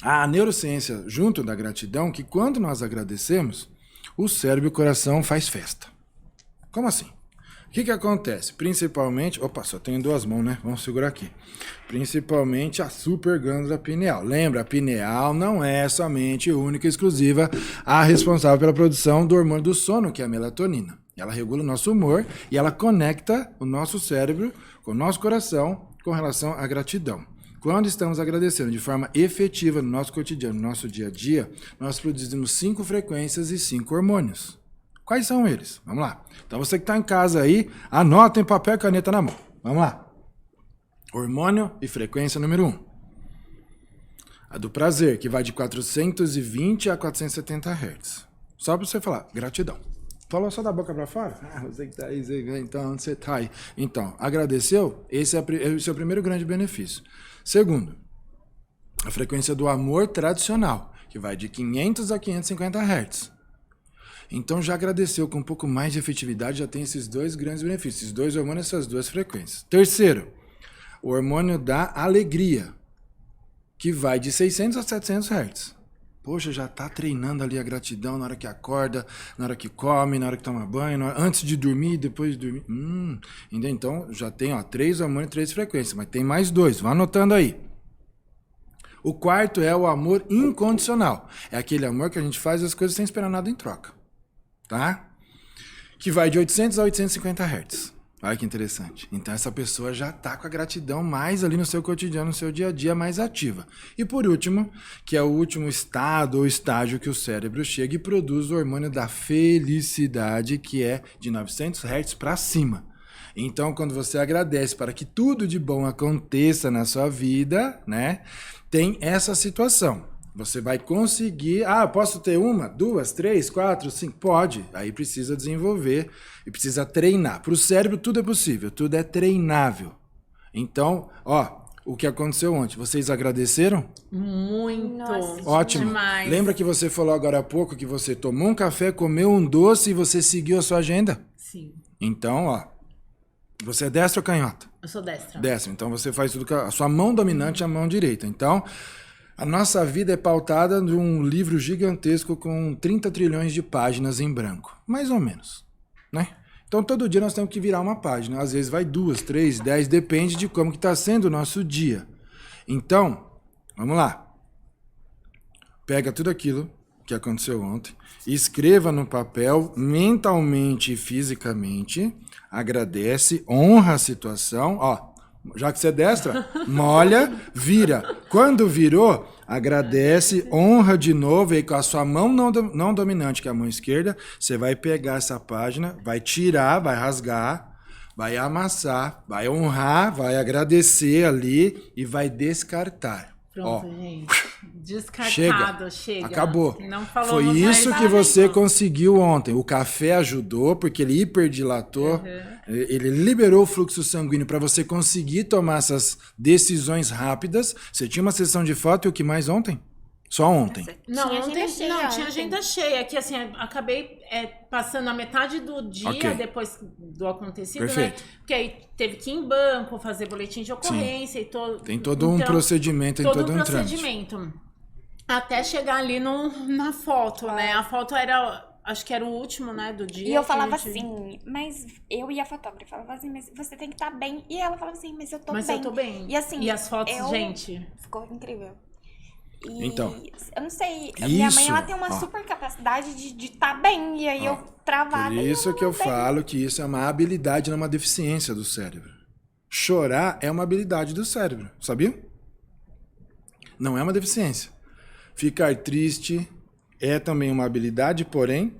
a neurociência junto da gratidão que quando nós agradecemos, o cérebro e o coração faz festa. Como assim? O que acontece? Principalmente... Opa, só tenho duas mãos, né? Vamos segurar aqui. Principalmente a superglândula pineal. Lembra, a pineal não é somente única e exclusiva a responsável pela produção do hormônio do sono, que é a melatonina. Ela regula o nosso humor e ela conecta o nosso cérebro com o nosso coração com relação à gratidão. Quando estamos agradecendo de forma efetiva no nosso cotidiano, no nosso dia a dia, nós produzimos 5 frequências e 5 hormônios. Quais são eles? Vamos lá. Então você que está em casa aí, anota em papel e caneta na mão. Vamos lá. Hormônio e frequência número 1. A do prazer, que vai de 420 a 470 Hz. Só para você falar, gratidão. Falou só da boca para fora? Você que está aí, então onde você está aí? Então, agradeceu? Esse é o primeiro grande benefício. Segundo, a frequência do amor tradicional, que vai de 500 a 550 Hz. Então já agradeceu com um pouco mais de efetividade, já tem esses 2 grandes benefícios, esses 2 hormônios, essas 2 frequências. Terceiro, o hormônio da alegria, que vai de 600 a 700 Hz. Poxa, já está treinando ali a gratidão na hora que acorda, na hora que come, na hora que toma banho, antes de dormir, depois de dormir. Então já tem 3 hormônios, 3 frequências, mas tem mais 2, vá anotando aí. O quarto é o amor incondicional. É aquele amor que a gente faz as coisas sem esperar nada em troca. Tá? Que vai de 800 a 850 Hz. Olha que interessante. Então essa pessoa já está com a gratidão mais ali no seu cotidiano, no seu dia a dia, mais ativa. E por último, que é o último estado ou estágio que o cérebro chega e produz o hormônio da felicidade, que é de 900 Hz para cima. Então quando você agradece para que tudo de bom aconteça na sua vida, né, tem essa situação. Você vai conseguir... posso ter 1, 2, 3, 4, 5? Pode. Aí precisa desenvolver e precisa treinar. Para o cérebro tudo é possível, tudo é treinável. Então, o que aconteceu ontem? Vocês agradeceram? Muito. Nossa, ótimo. Demais. Lembra que você falou agora há pouco que você tomou um café, comeu um doce e você seguiu a sua agenda? Sim. Então, você é destra ou canhota? Eu sou destra. Destra. Então você faz tudo com a sua mão dominante é a mão direita. Então... A nossa vida é pautada de um livro gigantesco com 30 trilhões de páginas em branco. Mais ou menos, né? Então, todo dia nós temos que virar uma página. Às vezes vai 2, 3, 10, depende de como que está sendo o nosso dia. Então, vamos lá. Pega tudo aquilo que aconteceu ontem, escreva no papel, mentalmente e fisicamente, agradece, honra a situação, ó, já que você é destra, molha, vira. Quando virou, agradece, honra de novo, e aí com a sua mão não dominante, que é a mão esquerda, você vai pegar essa página, vai tirar, vai rasgar, vai amassar, vai honrar, vai agradecer ali e vai descartar. Pronto, ó, gente. Descartado, chega. Acabou. Não Foi isso que você conseguiu ontem. O café ajudou, porque ele hiperdilatou, ele liberou o fluxo sanguíneo para você conseguir tomar essas decisões rápidas. Você tinha uma sessão de foto e o que mais ontem? Só ontem. Não, tinha ontem agenda cheia, tinha agenda cheia. Que assim, acabei passando a metade do dia depois do acontecido, Perfeito. né? Porque aí teve que ir em banco, fazer boletim de ocorrência. Tem todo um procedimento, tem todo um procedimento. Até chegar ali na foto, né? A foto era, acho que era o último, né, do dia. E eu falava assim, mas eu e a fotógrafa falava assim, mas você tem que estar bem. E ela falava assim, mas eu tô bem. Mas eu tô bem. E assim, e as fotos, gente? Ficou incrível. E então, eu não sei, a minha mãe ela tem uma super capacidade de estar bem. E aí eu travada. Por isso que eu falo que isso é uma habilidade, não uma deficiência do cérebro. Chorar é uma habilidade do cérebro, sabia? Não é uma deficiência. Ficar triste é também uma habilidade, porém,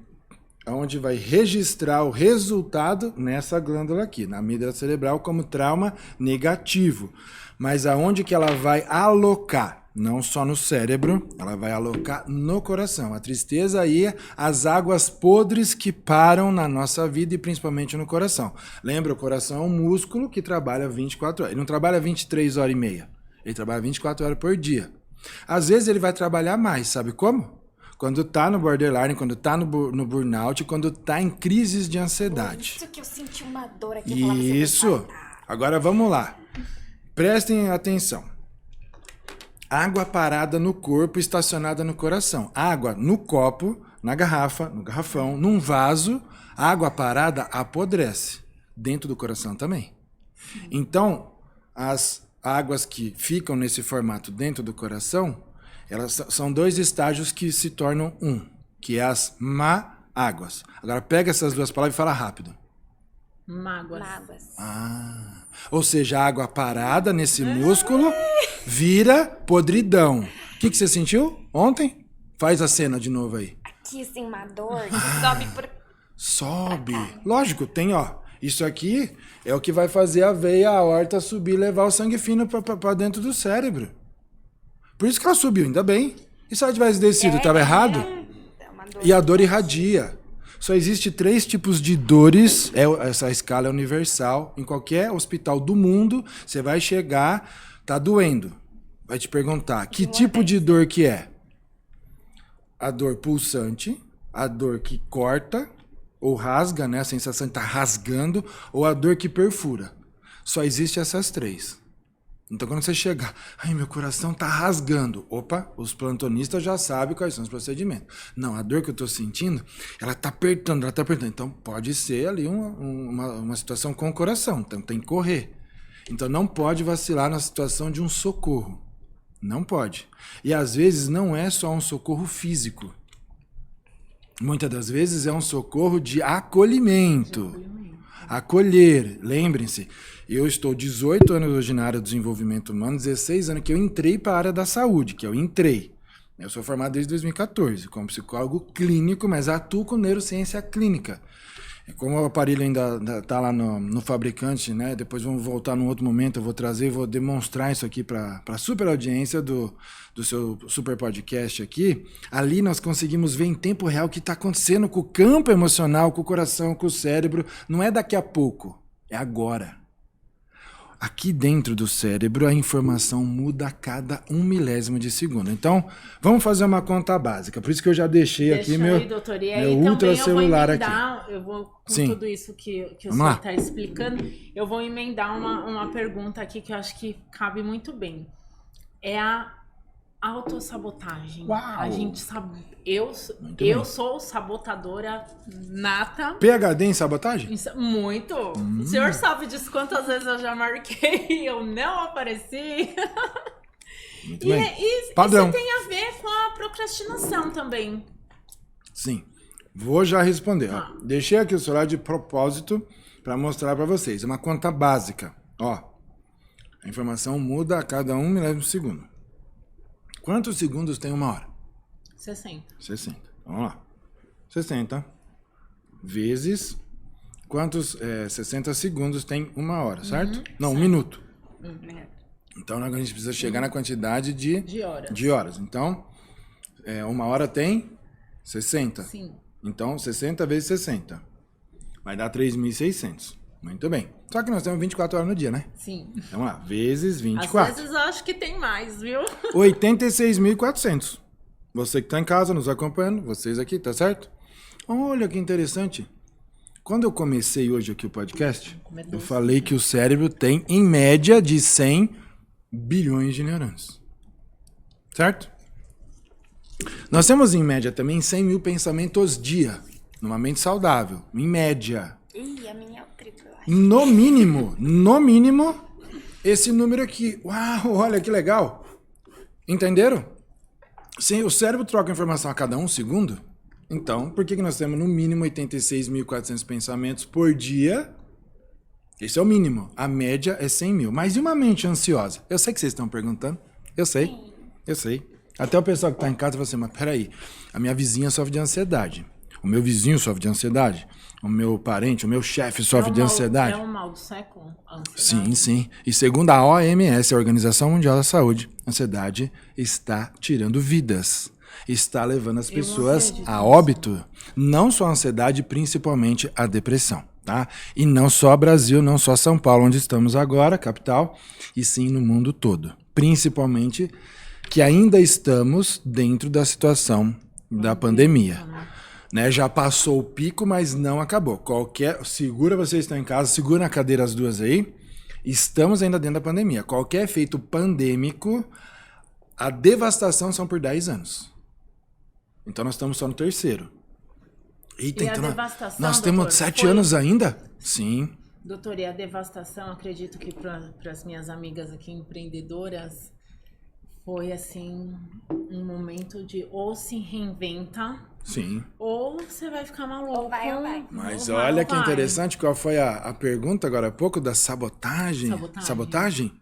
onde vai registrar o resultado nessa glândula aqui, na amígdala cerebral, como trauma negativo. Mas aonde que ela vai alocar? Não só no cérebro, ela vai alocar no coração. A tristeza aí é as águas podres que param na nossa vida e principalmente no coração. Lembra, o coração é um músculo que trabalha 24 horas. Ele não trabalha 23 horas e meia. Ele trabalha 24 horas por dia. Às vezes ele vai trabalhar mais, sabe como? Quando tá no borderline, quando tá no burnout, quando tá em crises de ansiedade. Isso que eu senti uma dor aqui. Isso. Agora vamos lá. Prestem atenção. Água parada no corpo, estacionada no coração. Água no copo, na garrafa, no garrafão, num vaso. Água parada apodrece. Dentro do coração também. Então, as águas que ficam nesse formato dentro do coração, elas são 2 estágios que se tornam um, que é as má-águas. Agora pega essas 2 palavras e fala rápido. Mágoas. Ou seja, a água parada nesse músculo vira podridão. O que você sentiu ontem? Faz a cena de novo aí. Aqui, assim, uma dor que sobe por... Sobe. Lógico, tem, ó. Isso aqui é o que vai fazer a veia, a aorta subir e levar o sangue fino pra dentro do cérebro. Por isso que ela subiu, ainda bem. E se ela tivesse descido, estava errado? E a dor irradia. Só existe 3 tipos de dores, essa escala é universal. Em qualquer hospital do mundo, você vai chegar, tá doendo. Vai te perguntar, que tipo de dor que é? A dor pulsante, a dor que corta ou rasga, né? A sensação de estar rasgando, ou a dor que perfura. Só existe essas 3. Então, quando você chegar, ai, meu coração tá rasgando. Opa, os plantonistas já sabem quais são os procedimentos. Não, a dor que eu tô sentindo, ela tá apertando. Então, pode ser ali uma situação com o coração. Então, tem que correr. Então, não pode vacilar na situação de um socorro. Não pode. E, às vezes, não é só um socorro físico. Muitas das vezes é um socorro de acolhimento. Acolher, lembrem-se, eu estou 18 anos hoje na área do desenvolvimento humano, 16 anos que eu entrei para a área da saúde, que eu entrei. Eu sou formado desde 2014 como psicólogo clínico, mas atuo com neurociência clínica. Como o aparelho ainda está lá no fabricante, né? Depois vamos voltar num outro momento, eu vou trazer, vou demonstrar isso aqui para a super audiência do seu super podcast aqui. Ali nós conseguimos ver em tempo real o que está acontecendo com o campo emocional, com o coração, com o cérebro. Não é daqui a pouco, é agora. Aqui dentro do cérebro, a informação muda a cada 1 milésimo de segundo. Então, vamos fazer uma conta básica. Por isso que eu já deixei aqui meu ultracelular aqui. Eu vou, com tudo isso que o senhor está explicando, eu vou emendar uma pergunta aqui que eu acho que cabe muito bem. É a Autossabotagem. Uau! A gente sabe. Eu sou sabotadora nata. PhD em sabotagem? Muito. O senhor sabe disso quantas vezes eu já marquei e eu não apareci. Muito bem. Isso Padrão. tem a ver com a procrastinação também. Sim. Vou já responder. Ó. Deixei aqui o celular de propósito para mostrar para vocês. É uma conta básica. Ó, a informação muda a cada 1 milésimo de segundo. Quantos segundos tem 1 hora? 60. 60. Vamos lá. 60 vezes quantos 60 segundos tem 1 hora, certo? Não, 1 minuto. Então a gente precisa chegar na quantidade de horas. Então, 1 hora tem 60. Sim. Então, 60 vezes 60. Vai dar 3.600. Muito bem. Só que nós temos 24 horas no dia, né? Sim. Vamos lá. Vezes 24. Às vezes eu acho que tem mais, viu? 86.400. Você que está em casa nos acompanhando, vocês aqui, tá certo? Olha que interessante. Quando eu comecei hoje aqui o podcast, eu falei que o cérebro tem, em média, de 100 bilhões de neurônios. Certo? Nós temos, em média, também 100 mil pensamentos dia, numa mente saudável, em média. Ih, a minha é o triplo, eu acho. No mínimo, esse número aqui. Uau, olha que legal. Entenderam? Se o cérebro troca informação a cada 1 segundo, então, por que nós temos no mínimo 86.400 pensamentos por dia? Esse é o mínimo. A média é 100 mil. Mas e uma mente ansiosa? Eu sei que vocês estão perguntando. Eu sei. Até o pessoal que está em casa fala assim, mas peraí, a minha vizinha sofre de ansiedade. O meu vizinho sofre de ansiedade. O meu parente, o meu chefe sofre de ansiedade. É um mal do século? Sim. E segundo a OMS, a Organização Mundial da Saúde, a ansiedade está tirando vidas. Está levando as pessoas a óbito. Não só a ansiedade, principalmente a depressão. Tá? E não só Brasil, não só São Paulo, onde estamos agora, capital, e sim no mundo todo. Principalmente que ainda estamos dentro da situação da pandemia. Né? Já passou o pico, mas não acabou. Segura, vocês estão em casa, segura na cadeira as duas aí. Estamos ainda dentro da pandemia. Qualquer efeito pandêmico, a devastação são por 10 anos. Então nós estamos só no 3º. Eita, então nós temos 7 anos ainda? Sim. Doutor, e a devastação, acredito que para as minhas amigas aqui empreendedoras, foi assim, um momento de ou se reinventa. Sim. Ou você vai ficar maluco. Ou vai. Mas olha que interessante, qual foi a pergunta agora há pouco da sabotagem? Sabotagem?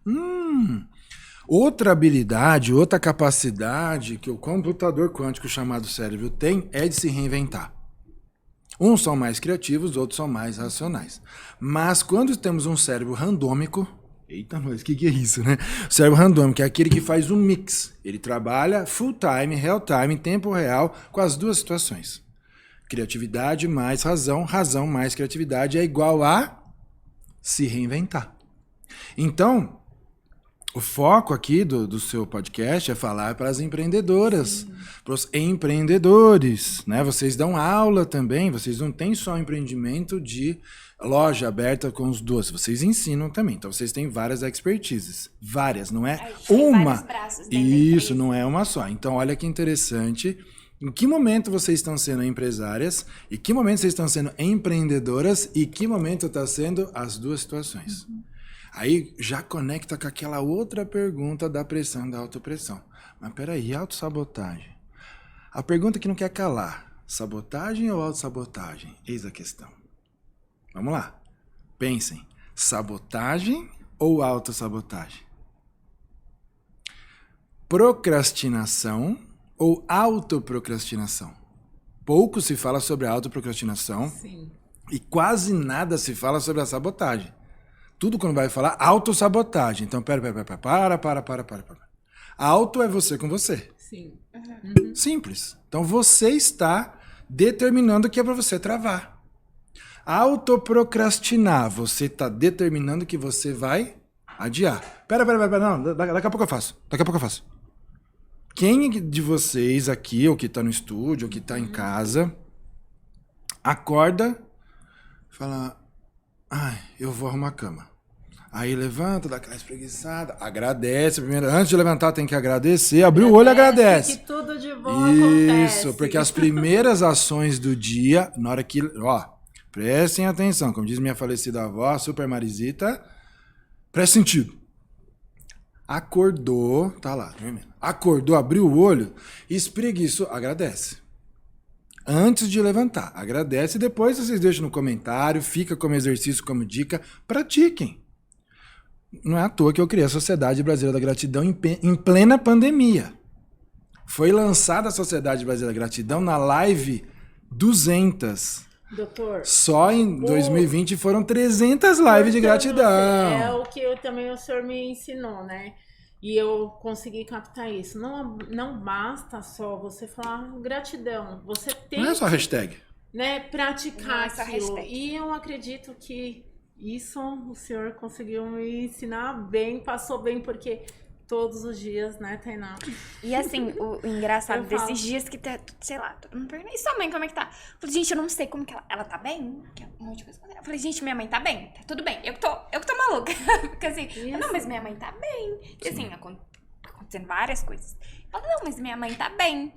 Outra habilidade, outra capacidade que o computador quântico chamado cérebro tem é de se reinventar. Uns são mais criativos, outros são mais racionais. Mas quando temos um cérebro randômico... Eita, nós, o que é isso, né? O cérebro randômico é aquele que faz um mix. Ele trabalha full time, real time, em tempo real, com as duas situações. Criatividade mais razão, razão mais criatividade é igual a se reinventar. Então, o foco aqui do seu podcast é falar para as empreendedoras, para os empreendedores, né? Vocês dão aula também, vocês não têm só empreendimento de loja aberta com os doces, vocês ensinam também. Então vocês têm várias expertises, várias, não é uma. Isso, não é uma só. Então olha que interessante. Em que momento vocês estão sendo empresárias? E que momento vocês estão sendo empreendedoras? E que momento está sendo as duas situações? Aí já conecta com aquela outra pergunta da pressão, da autopressão. Mas peraí, autossabotagem? A pergunta que não quer calar. Sabotagem ou autossabotagem? Eis a questão. Vamos lá. Pensem. Sabotagem ou autossabotagem? Procrastinação ou autoprocrastinação? Pouco se fala sobre a autoprocrastinação. Sim. E quase nada se fala sobre a sabotagem. Tudo quando vai falar autossabotagem. Então, para. Auto é você com você. Sim. Simples. Então, você está determinando que é para você travar. Autoprocrastinar, você está determinando que você vai adiar. Pera, não, daqui a pouco eu faço. Quem de vocês aqui, ou que está no estúdio, ou que está em casa, acorda, fala, eu vou arrumar a cama. Aí levanta, dá aquela espreguiçada, agradece. Primeiro, antes de levantar, tem que agradecer. Abriu o olho, agradece. Que tudo de bom acontece. Isso, porque as primeiras ações do dia, na hora que... Ó, prestem atenção. Como diz minha falecida avó, Super Marisita, preste sentido. Acordou, tá lá, dormindo. Acordou, abriu o olho, espreguiçou, agradece. Antes de levantar, agradece. Depois vocês deixam no comentário, fica como exercício, como dica. Pratiquem. Não é à toa que eu criei a Sociedade Brasileira da Gratidão em plena pandemia. Foi lançada a Sociedade Brasileira da Gratidão na live 200. Doutor, só em 2020 foram 300 lives de gratidão. É o que o senhor me ensinou, né? E eu consegui captar isso. Não basta só você falar gratidão. Você tem Não é só hashtag. né, praticar aquilo. Hashtag. E eu acredito que isso o senhor conseguiu me ensinar bem, passou bem, porque todos os dias, né, Tainá? E assim, o engraçado Eu desses falo. dias que, sei lá, todo mundo pergunta, e sua mãe, como é que tá? Eu falei, gente, eu não sei como que ela tá bem? Que é um monte de coisa. Eu falei, gente, minha mãe tá bem, tá tudo bem. Eu que tô maluca. Porque assim, Isso. não, mas minha mãe tá bem. E assim, acontecendo várias coisas. Eu falei, não, mas minha mãe tá bem.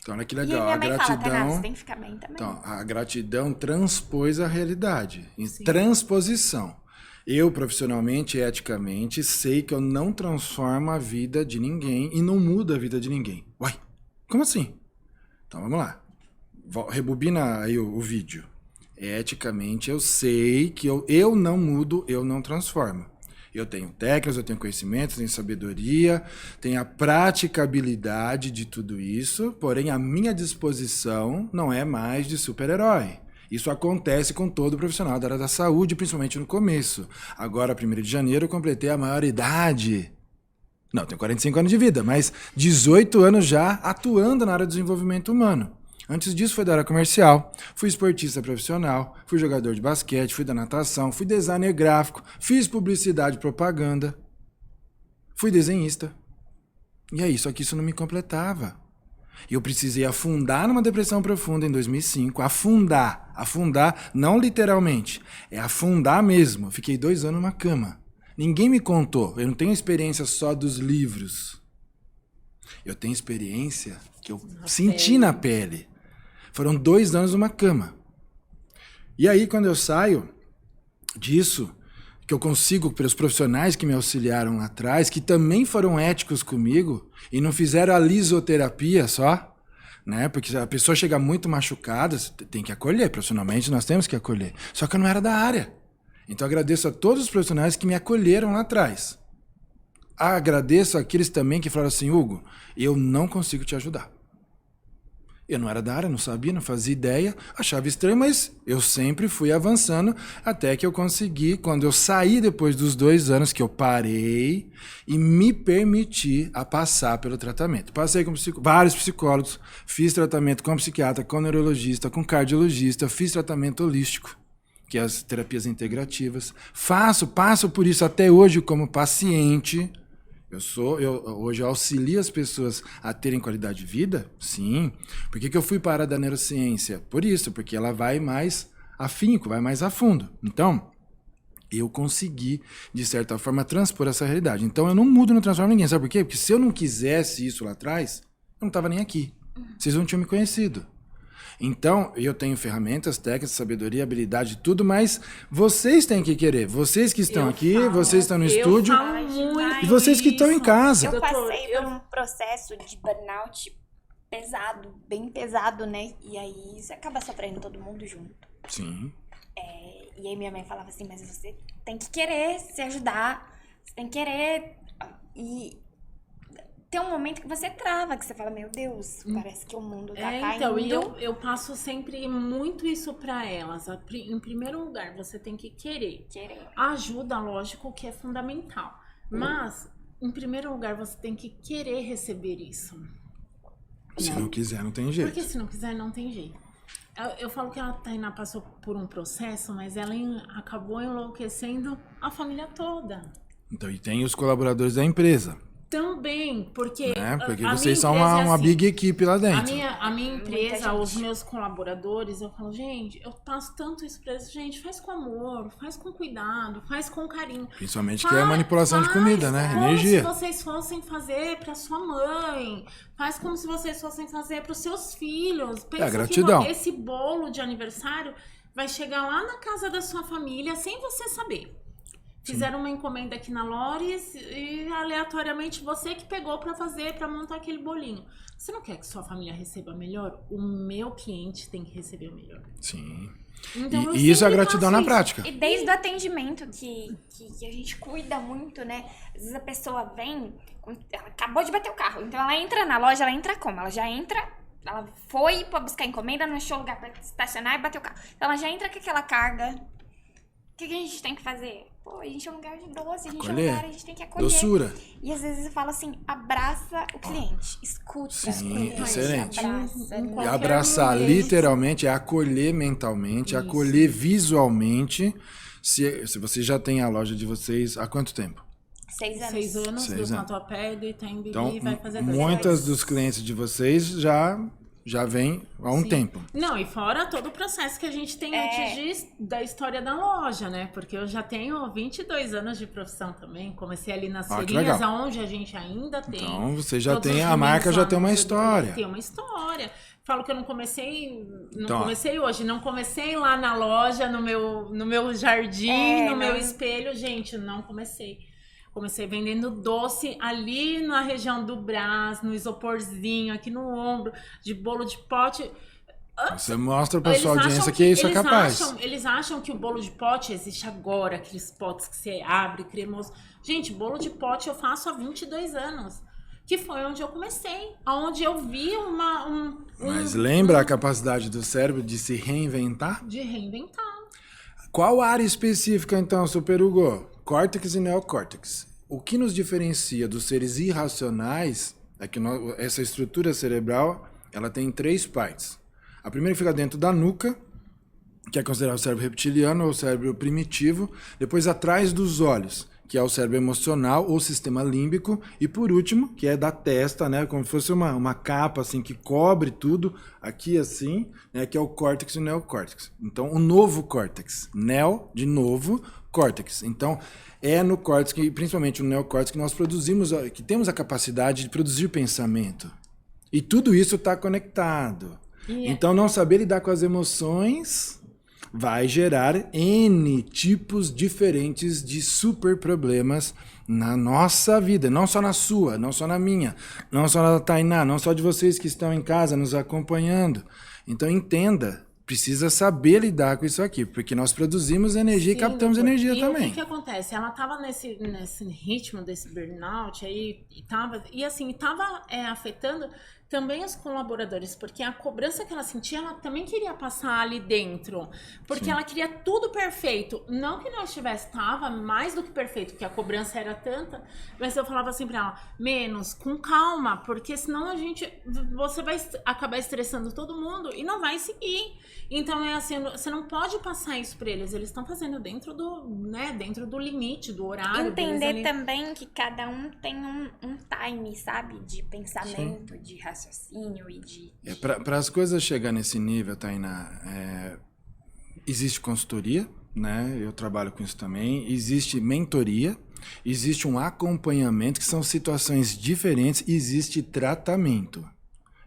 Então, olha que E aí legal. minha A mãe fala, Tainá, gratidão. você tem que ficar bem também. Então, a gratidão transpôs a realidade. Em Sim. transposição. Eu, profissionalmente e eticamente, sei que eu não transformo a vida de ninguém e não mudo a vida de ninguém. Uai, como assim? Então, vamos lá. Rebobina aí o vídeo. Eticamente, eu sei que eu não mudo, eu não transformo. Eu tenho técnicas, eu tenho conhecimentos, tenho sabedoria, tenho a praticabilidade de tudo isso, porém a minha disposição não é mais de super-herói. Isso acontece com todo profissional da área da saúde, principalmente no começo. Agora, 1º de janeiro, eu completei a maioridade. Não, tenho 45 anos de vida, mas 18 anos já atuando na área do desenvolvimento humano. Antes disso, foi da área comercial, fui esportista profissional, fui jogador de basquete, fui da natação, fui designer gráfico, fiz publicidade e propaganda, fui desenhista. E aí, só que isso não me completava. E eu precisei afundar numa depressão profunda em 2005. Afundar, não literalmente, é afundar mesmo. Fiquei 2 anos numa cama. Ninguém me contou, eu não tenho experiência só dos livros. Eu tenho experiência que eu senti na pele. Foram 2 anos numa cama. E aí, quando eu saio disso, que eu consigo, pelos profissionais que me auxiliaram lá atrás, que também foram éticos comigo e não fizeram a lisoterapia só, né? Porque a pessoa chega muito machucada, você tem que acolher. Profissionalmente, nós temos que acolher. Só que eu não era da área. Então, agradeço a todos os profissionais que me acolheram lá atrás. Agradeço àqueles também que falaram assim, Hugo, eu não consigo te ajudar. Eu não era da área, não sabia, não fazia ideia, achava estranho, mas eu sempre fui avançando até que eu consegui, quando eu saí depois dos 2 anos, que eu parei e me permiti a passar pelo tratamento. Passei com vários psicólogos, fiz tratamento com psiquiatra, com neurologista, com cardiologista, fiz tratamento holístico, que é as terapias integrativas. Passo por isso até hoje como paciente. Hoje eu auxilio as pessoas a terem qualidade de vida? Sim. Por que eu fui para a área da neurociência? Por isso, porque ela vai mais afinco, vai mais a fundo. Então, eu consegui, de certa forma, transpor essa realidade. Então, eu não mudo, não transformo ninguém. Sabe por quê? Porque se eu não quisesse isso lá atrás, eu não estava nem aqui. Vocês não tinham me conhecido. Então, eu tenho ferramentas, técnicas, sabedoria, habilidade, tudo, mas vocês têm que querer. Vocês que estão aqui, vocês estão no estúdio, e vocês que estão em casa. Eu Doutor, passei por um processo de burnout pesado, bem pesado, né? E aí você acaba sofrendo todo mundo junto. Sim. E aí minha mãe falava assim, mas você tem que querer se ajudar, você tem que querer. E tem um momento que você trava, que você fala, meu Deus, parece que o mundo tá caindo. Então, e eu passo sempre muito isso pra elas. Em primeiro lugar, você tem que querer. A ajuda, lógico, que é fundamental. Mas, em primeiro lugar, você tem que querer receber isso. Se não quiser, não tem jeito. Porque se não quiser, não tem jeito. Eu falo que a Tainá passou por um processo, mas ela acabou enlouquecendo a família toda. Então, e tem os colaboradores da empresa. Também, porque... Porque a vocês minha são empresa uma assim, big equipe lá dentro. A minha empresa, Muita os gente. meus colaboradores, eu falo, gente, eu passo tanto isso pra eles, gente, faz com amor, faz com cuidado, faz com carinho. Principalmente que é manipulação de comida, né? Como Energia. se vocês fossem fazer pra sua mãe, faz como se vocês fossem fazer pros seus filhos. Pensa gratidão. que esse bolo de aniversário vai chegar lá na casa da sua família sem você saber. Fizeram uma encomenda aqui na Lores e aleatoriamente você que pegou pra fazer, pra montar aquele bolinho. Você não quer que sua família receba melhor? O meu cliente tem que receber o melhor. Sim. Então, eu E isso é sempre gratidão faço na isso. prática. E desde o atendimento que a gente cuida muito, né? Às vezes a pessoa vem, ela acabou de bater o carro. Então ela entra na loja, ela entra como? Ela já entra, ela foi pra buscar encomenda, não achou lugar pra estacionar e bateu o carro. Então ela já entra com aquela carga. O que a gente tem que fazer? Pô, a gente é um lugar de doce, a gente é um lugar, a gente tem que acolher. Doçura. E às vezes eu falo assim, abraça o cliente, escuta. Sim, escuta, excelente. abraça. Em E qualquer abraçar momento. literalmente é acolher mentalmente, Isso. acolher visualmente. Se você já tem a loja de vocês, há quanto tempo? 6 anos. 6 anos, 6 do anos. Tatuapé, do Itaim Bibi, Então, vai fazer 2 muitas dos clientes de vocês já vêm há um Sim. tempo. Não, e fora todo o processo que a gente tem antes da história da loja, né? Porque eu já tenho 22 anos de profissão também. Comecei ali nas que feirinhas, legal. aonde a gente ainda tem. Então, você já todos tem, os a marca domingos já lá tem no uma Clube história. Tem uma história. Falo que eu não comecei Então, comecei hoje, não comecei lá na loja, no meu jardim, no meu espelho, gente, não comecei. Comecei vendendo doce ali na região do Brás, no isoporzinho, aqui no ombro, de bolo de pote. Você mostra para sua Eles audiência acham que isso é eles capaz. Eles acham que o bolo de pote existe agora, aqueles potes que você abre, cremoso. Gente, bolo de pote eu faço há 22 anos. Que foi onde eu comecei. Onde eu vi Mas lembra a capacidade do cérebro de se reinventar? de reinventar. Qual área específica, então, Super Hugo? Córtex e neocórtex. O que nos diferencia dos seres irracionais é que essa estrutura cerebral ela tem 3 partes. A primeira fica dentro da nuca, que é considerado o cérebro reptiliano ou cérebro primitivo. Depois, atrás dos olhos, que é o cérebro emocional ou sistema límbico. E por último, que é da testa, né? Como se fosse uma capa assim, que cobre tudo, aqui assim, né? Que é o córtex e o neocórtex. Então, o novo córtex. Neo, de novo, córtex. Então, é no córtex, principalmente no neocórtex, que nós produzimos, que temos a capacidade de produzir pensamento. E tudo isso está conectado. Então, não saber lidar com as emoções vai gerar N tipos diferentes de super problemas na nossa vida. Não só na sua, não só na minha, não só na da Tainá, não só de vocês que estão em casa nos acompanhando. Então, entenda, precisa saber lidar com isso aqui, porque nós produzimos energia e captamos energia também. O que acontece? Ela tava nesse ritmo desse burnout aí, e tava afetando também os colaboradores, porque a cobrança que ela sentia, ela também queria passar ali dentro, porque ela queria tudo perfeito. Não que não estivesse, tava mais do que perfeito, porque a cobrança era tanta, mas eu falava assim pra ela, menos, com calma, porque senão você vai acabar estressando todo mundo e não vai seguir. Então é assim, você não pode passar isso pra eles estão fazendo dentro do limite, do horário. Entender também que cada um tem um time, sabe? De pensamento, de raciocínio e de... Para as coisas chegar nesse nível, Tainá, existe consultoria, né? Eu trabalho com isso também. Existe mentoria, existe um acompanhamento, que são situações diferentes, existe tratamento.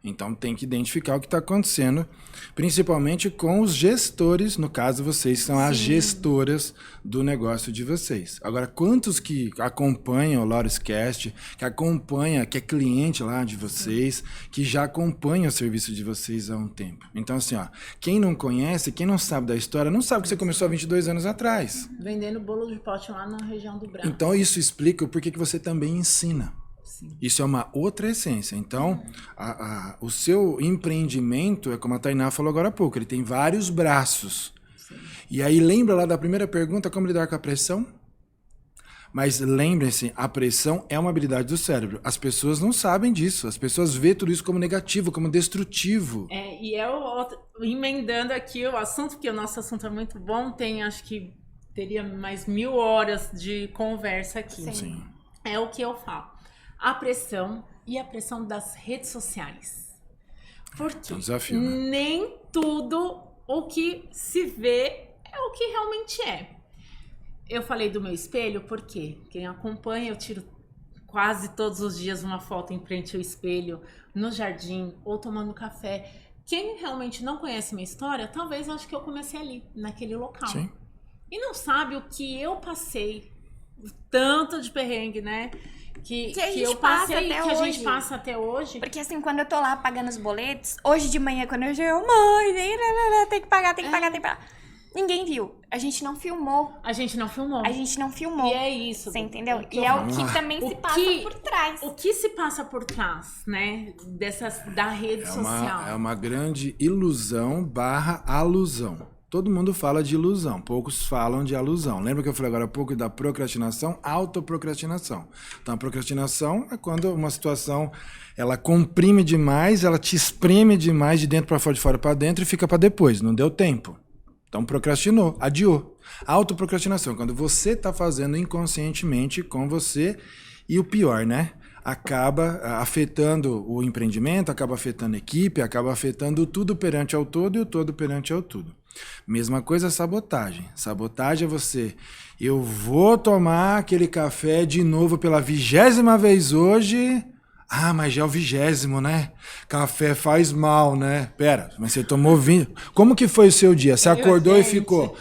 Então tem que identificar o que está acontecendo, principalmente com os gestores, no caso vocês são as gestoras do negócio de vocês. Agora, quantos que acompanham o Lorescast, que acompanha, que é cliente lá de vocês, que já acompanha o serviço de vocês há um tempo? Então assim, quem não conhece, quem não sabe da história, não sabe que você começou há 22 anos atrás. Vendendo bolo de pote lá na região do Brás. Então isso explica o porquê que você também ensina. Sim. Isso é uma outra essência. Então, o seu empreendimento, é como a Tainá falou agora há pouco, ele tem vários braços. Sim. E aí, lembra lá da primeira pergunta, como lidar com a pressão? Mas lembrem-se, a pressão é uma habilidade do cérebro. As pessoas não sabem disso. As pessoas veem tudo isso como negativo, como destrutivo. Emendando aqui o assunto, porque o nosso assunto é muito bom, acho que teria mais 1000 horas de conversa aqui. Sim. É o que eu falo. a pressão e a pressão das redes sociais. Porque desafio, né? nem tudo o que se vê é o que realmente é. Eu falei do meu espelho porque quem acompanha, eu tiro quase todos os dias uma foto em frente ao espelho, no jardim ou tomando café. Quem realmente não conhece minha história, talvez ache que eu comecei ali, naquele local. Sim. E não sabe o que eu passei, o tanto de perrengue, né? Que eu passei, que a gente passa até hoje. Porque assim, quando eu tô lá pagando os boletos, hoje de manhã, quando eu chego, mãe, tem que pagar. Ninguém viu. A gente não filmou. A gente não filmou. E é isso. Você entendeu? E é o que também se passa por trás. O que se passa por trás, né? Da rede social. É uma grande ilusão / alusão. Todo mundo fala de ilusão, poucos falam de alusão. Lembra que eu falei agora há pouco da procrastinação? Autoprocrastinação. Então, a procrastinação é quando uma situação ela comprime demais, ela te espreme demais de dentro para fora, de fora para dentro e fica para depois, não deu tempo. Então, procrastinou, adiou. Autoprocrastinação, quando você está fazendo inconscientemente com você e o pior, né? Acaba afetando o empreendimento, acaba afetando a equipe, acaba afetando tudo perante ao todo e o todo perante ao tudo. Mesma coisa sabotagem. Sabotagem é você, eu vou tomar aquele café de novo pela 20ª vez hoje. Ah, mas já é o 20º, né? Café faz mal, né? Pera, mas você tomou 20. Como que foi o seu dia? Você acordou e ficou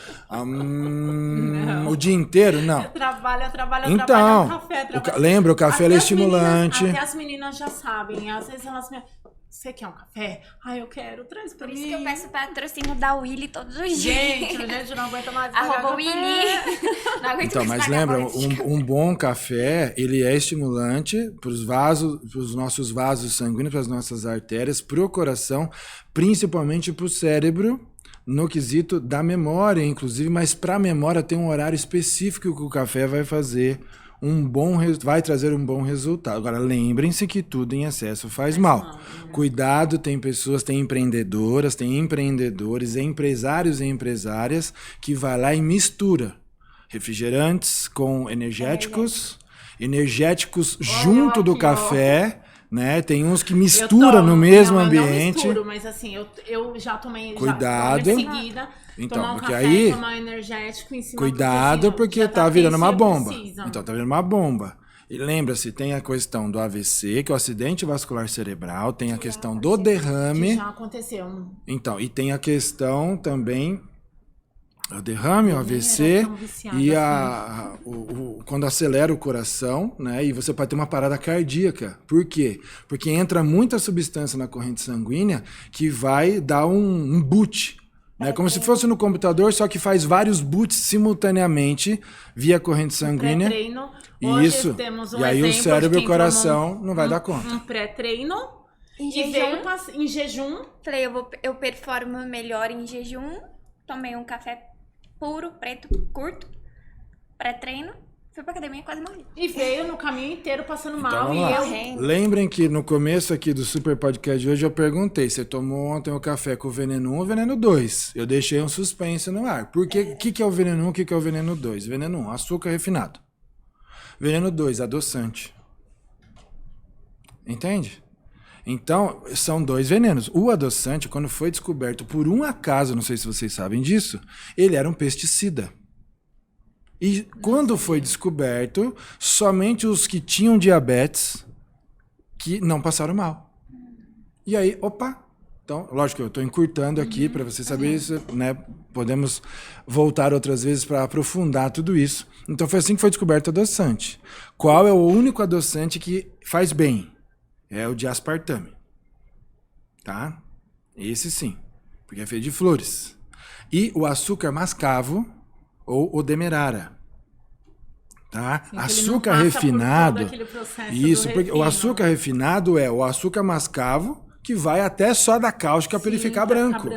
o dia inteiro? Não. Trabalha então, café. Lembra, o café é estimulante. Até as meninas já sabem. Às vezes elas me... Você quer um café? Ah, eu quero, traz pra mim. Por isso que eu peço patrocínio da Willy todos os dias. Gente, a gente não aguenta mais. @Willy. Não aguento então, mais mas lembra, um bom café, ele é estimulante para os vasos, para os nossos vasos sanguíneos, para as nossas artérias, para o coração, principalmente para o cérebro, no quesito da memória, inclusive, mas para a memória tem um horário específico que o café vai fazer vai trazer um bom resultado. Agora, lembrem-se que tudo em excesso faz mal. Cuidado, tem pessoas, tem empreendedoras, tem empreendedores, empresários e empresárias que vai lá e mistura refrigerantes com energéticos junto do café. Né? Tem uns que misturam no mesmo ambiente. Eu não misturo, mas assim, eu já tomei cuidado. Já, em seguida, então, tomar um porque café, aí, tomar energético em cima. Cuidado, porque tá virando uma bomba. Precisa. Então, tá virando uma bomba. E lembra-se, tem a questão do AVC, que é o acidente vascular cerebral, tem a questão do derrame. Que já aconteceu. Então, e tem a questão também o derrame, o AVC e quando acelera o coração, né? E você pode ter uma parada cardíaca. Por quê? Porque entra muita substância na corrente sanguínea que vai dar um boot. Né? Como se fosse no computador, só que faz vários boots simultaneamente via corrente sanguínea. Pré-treino. Hoje isso. Temos e aí o cérebro e o coração não vai dar conta. Um pré-treino. Em jejum. Falei, eu performo melhor em jejum. Tomei um café puro, preto, curto, pré-treino, fui pra academia e quase morri. E veio no caminho inteiro passando então, mal e eu... Lembrem que no começo aqui do Super Podcast de hoje eu perguntei, você tomou ontem o café com o veneno 1 ou veneno 2? Eu deixei um suspense no ar. Porque o que é o veneno 1 e o que é o veneno 2? Veneno 1, açúcar refinado. Veneno 2, adoçante. Entende? Então, são 2 venenos. O adoçante, quando foi descoberto por um acaso, não sei se vocês sabem disso, ele era um pesticida. E quando foi descoberto, somente os que tinham diabetes que não passaram mal. E aí, opa! Então, lógico que eu estou encurtando aqui para você saber isso, né? Podemos voltar outras vezes para aprofundar tudo isso. Então, foi assim que foi descoberto o adoçante. Qual é o único adoçante que faz bem? É o de aspartame, tá? Esse sim, porque é feito de flores. E o açúcar mascavo ou o demerara, tá? Sim, açúcar refinado. Isso, porque o açúcar refinado é o açúcar mascavo que vai até soda cáustica para ele ficar branco.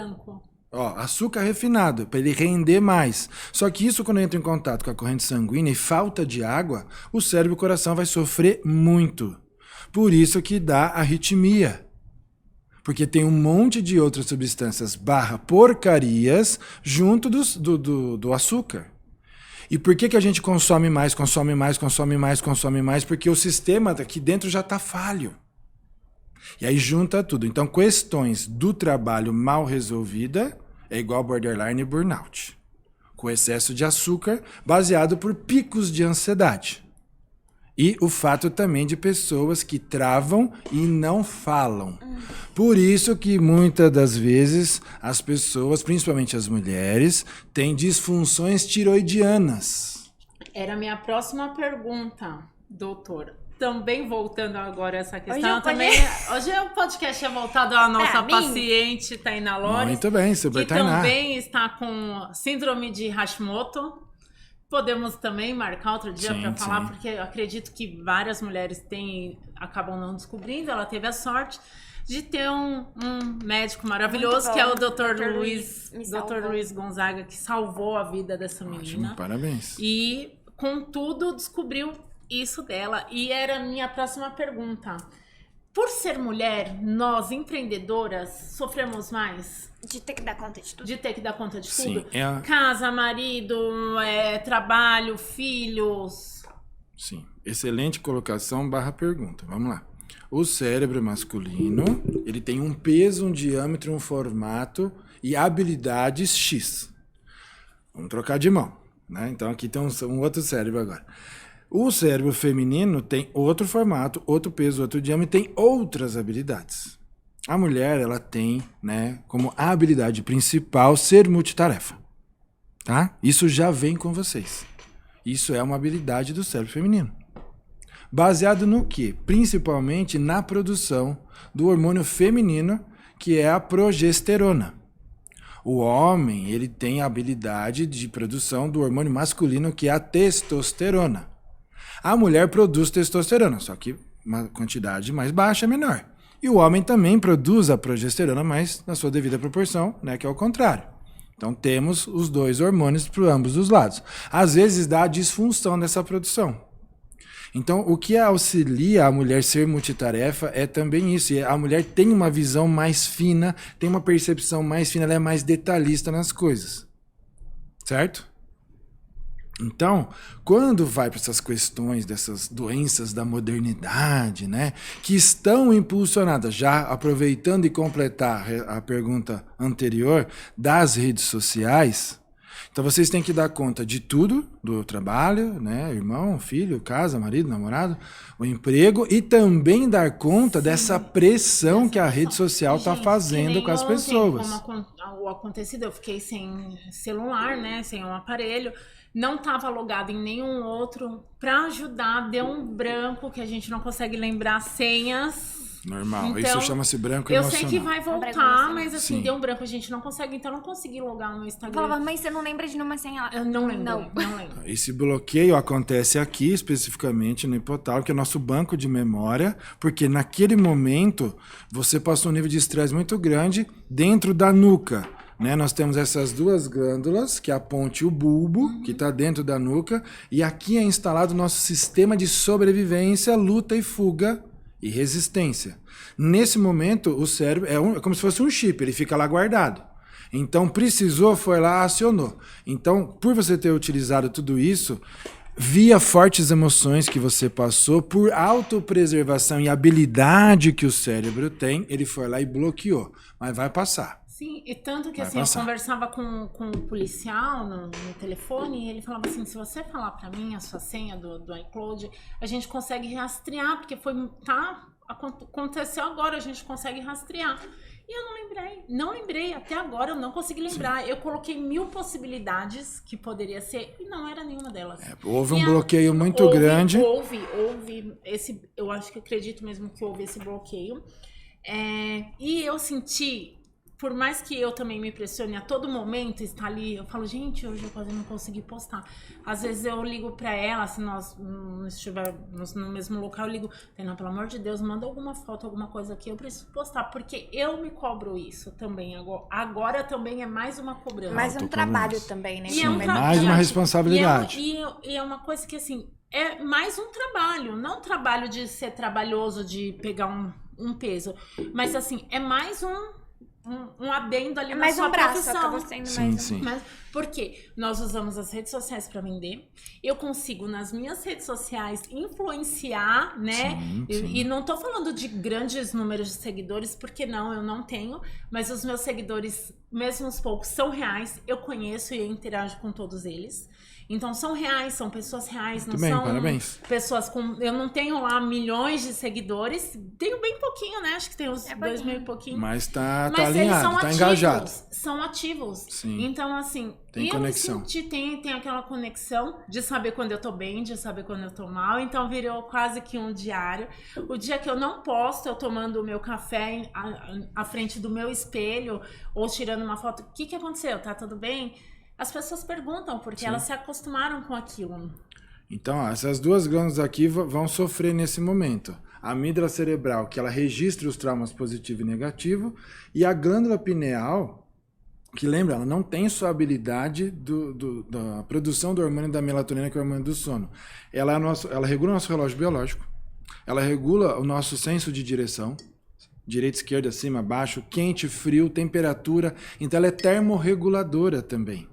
Ó, açúcar refinado, para ele render mais. Só que isso, quando entra em contato com a corrente sanguínea e falta de água, o cérebro e o coração vai sofrer muito. Por isso que dá arritmia. Porque tem um monte de outras substâncias / porcarias junto do açúcar. E por que a gente consome mais? Porque o sistema aqui dentro já está falho. E aí junta tudo. Então, questões do trabalho mal resolvida é igual borderline e burnout. Com excesso de açúcar, baseado por picos de ansiedade. E o fato também de pessoas que travam e não falam. Por isso que muitas das vezes as pessoas, principalmente as mulheres, têm disfunções tiroidianas. Era a minha próxima pergunta, doutora. Também voltando agora a essa questão, hoje o podcast é voltado à nossa paciente, Tainá Lores. Muito bem, super Tainá. Que também está com síndrome de Hashimoto. Podemos também marcar outro dia para falar, porque eu acredito que várias mulheres acabam não descobrindo. Ela teve a sorte de ter um médico maravilhoso, que é o Dr. Luiz Gonzaga, que salvou a vida dessa menina. Ótimo, parabéns. E, contudo, descobriu isso dela. E era a minha próxima pergunta. Por ser mulher, nós, empreendedoras, sofremos mais? De ter que dar conta de tudo? De ter que dar conta de Sim, tudo? Casa, marido, trabalho, filhos. Sim, excelente colocação / pergunta. Vamos lá. O cérebro masculino, ele tem um peso, um diâmetro, um formato e habilidades X. Vamos trocar de mão, né? Então aqui tem um outro cérebro agora. O cérebro feminino tem outro formato, outro peso, outro diâmetro, tem outras habilidades. A mulher, ela tem, né, como habilidade principal ser multitarefa, tá? Isso já vem com vocês. Isso é uma habilidade do cérebro feminino. Baseado no quê? Principalmente na produção do hormônio feminino, que é a progesterona. O homem, ele tem a habilidade de produção do hormônio masculino, que é a testosterona. A mulher produz testosterona, só que uma quantidade mais baixa, menor. E o homem também produz a progesterona, mas na sua devida proporção, né, que é o contrário. Então temos os dois hormônios para ambos os lados. Às vezes dá a disfunção dessa produção. Então o que auxilia a mulher ser multitarefa é também isso. A mulher tem uma visão mais fina, tem uma percepção mais fina, ela é mais detalhista nas coisas. Certo? Então, quando vai para essas questões dessas doenças da modernidade, né, que estão impulsionadas, já aproveitando e completar a pergunta anterior, das redes sociais, então vocês têm que dar conta de tudo, do trabalho, né, irmão, filho, casa, marido, namorado, o emprego, e também dar conta dessa pressão que a rede social está fazendo com as pessoas. Como o acontecido, eu fiquei sem celular, né, sem um aparelho, não estava logado em nenhum outro. Para ajudar, deu um branco que a gente não consegue lembrar senhas. Normal, então, isso chama-se branco eu emocional. Eu sei que vai voltar, mas assim, deu um branco, a gente não consegue, então eu não consegui logar no Instagram. Eu falava, mas você não lembra de nenhuma senha? Eu não lembro, não lembro. Esse bloqueio acontece aqui, especificamente no hipotálamo, que é o nosso banco de memória, porque naquele momento você passou um nível de estresse muito grande dentro da nuca. Né, nós temos essas duas glândulas, que é a ponte e o bulbo, que está dentro da nuca, e aqui é instalado o nosso sistema de sobrevivência, luta e fuga e resistência. Nesse momento, o cérebro é como se fosse um chip, ele fica lá guardado. Então, precisou, foi lá, acionou. Então, por você ter utilizado tudo isso, via fortes emoções que você passou, por autopreservação e habilidade que o cérebro tem, ele foi lá e bloqueou. Mas vai passar. Sim, e tanto que assim, eu conversava com um policial no telefone e ele falava assim, se você falar pra mim a sua senha do iCloud, a gente consegue rastrear, porque aconteceu agora, a gente consegue rastrear. E eu não lembrei, até agora eu não consegui lembrar. Sim. Eu coloquei 1000 possibilidades que poderia ser e não era nenhuma delas. Houve um bloqueio muito grande. Houve esse, eu acho que acredito mesmo que houve esse bloqueio. E eu senti... Por mais que eu também me pressione a todo momento estar ali, eu falo, gente, hoje eu quase não consegui postar. Às vezes eu ligo pra ela, se nós não estivermos no mesmo local, eu ligo, Tainá, pelo amor de Deus, manda alguma foto, alguma coisa aqui, eu preciso postar, porque eu me cobro isso também. Agora também é mais uma cobrança. Mais um trabalho também, né? Sim, mais uma responsabilidade. E é uma coisa que, assim, é mais um trabalho, não um trabalho de ser trabalhoso, de pegar um peso, mas, assim, é mais um um adendo ali na Mais sua um braço, profissão. acabou sendo Sim, mais um. sim. Mas por quê? Nós usamos as redes sociais para vender. Eu consigo, nas minhas redes sociais, influenciar, né? Sim, sim. E não tô falando de grandes números de seguidores, porque não, eu não tenho. Mas os meus seguidores, mesmo os poucos, são reais. Eu conheço e eu interajo com todos eles. Então, são reais, são pessoas reais, não Muito bem, são parabéns. pessoas com... Eu não tenho lá milhões de seguidores. Tenho bem pouquinho, né? Acho que tem uns 2 mil e pouquinho. Mas tá Mas eles alinhado, são tá ativos, engajado. são ativos. Sim. Então, assim, Tem eu conexão. me senti, tem aquela conexão de saber quando eu tô bem, de saber quando eu tô mal. Então, virou quase que um diário. O dia que eu não posto, eu tomando o meu café à frente do meu espelho ou tirando uma foto, o que aconteceu? Tá tudo bem? As pessoas perguntam, porque Sim. elas se acostumaram com aquilo. Então, ó, essas duas glândulas aqui vão sofrer nesse momento. A amígdala cerebral, que ela registra os traumas positivo e negativo, e a glândula pineal, que lembra, ela não tem só a habilidade da produção do hormônio da melatonina, que é o hormônio do sono. Ela regula o nosso relógio biológico, ela regula o nosso senso de direção, direita, esquerda, cima, baixo, quente, frio, temperatura. Então ela é termorreguladora também.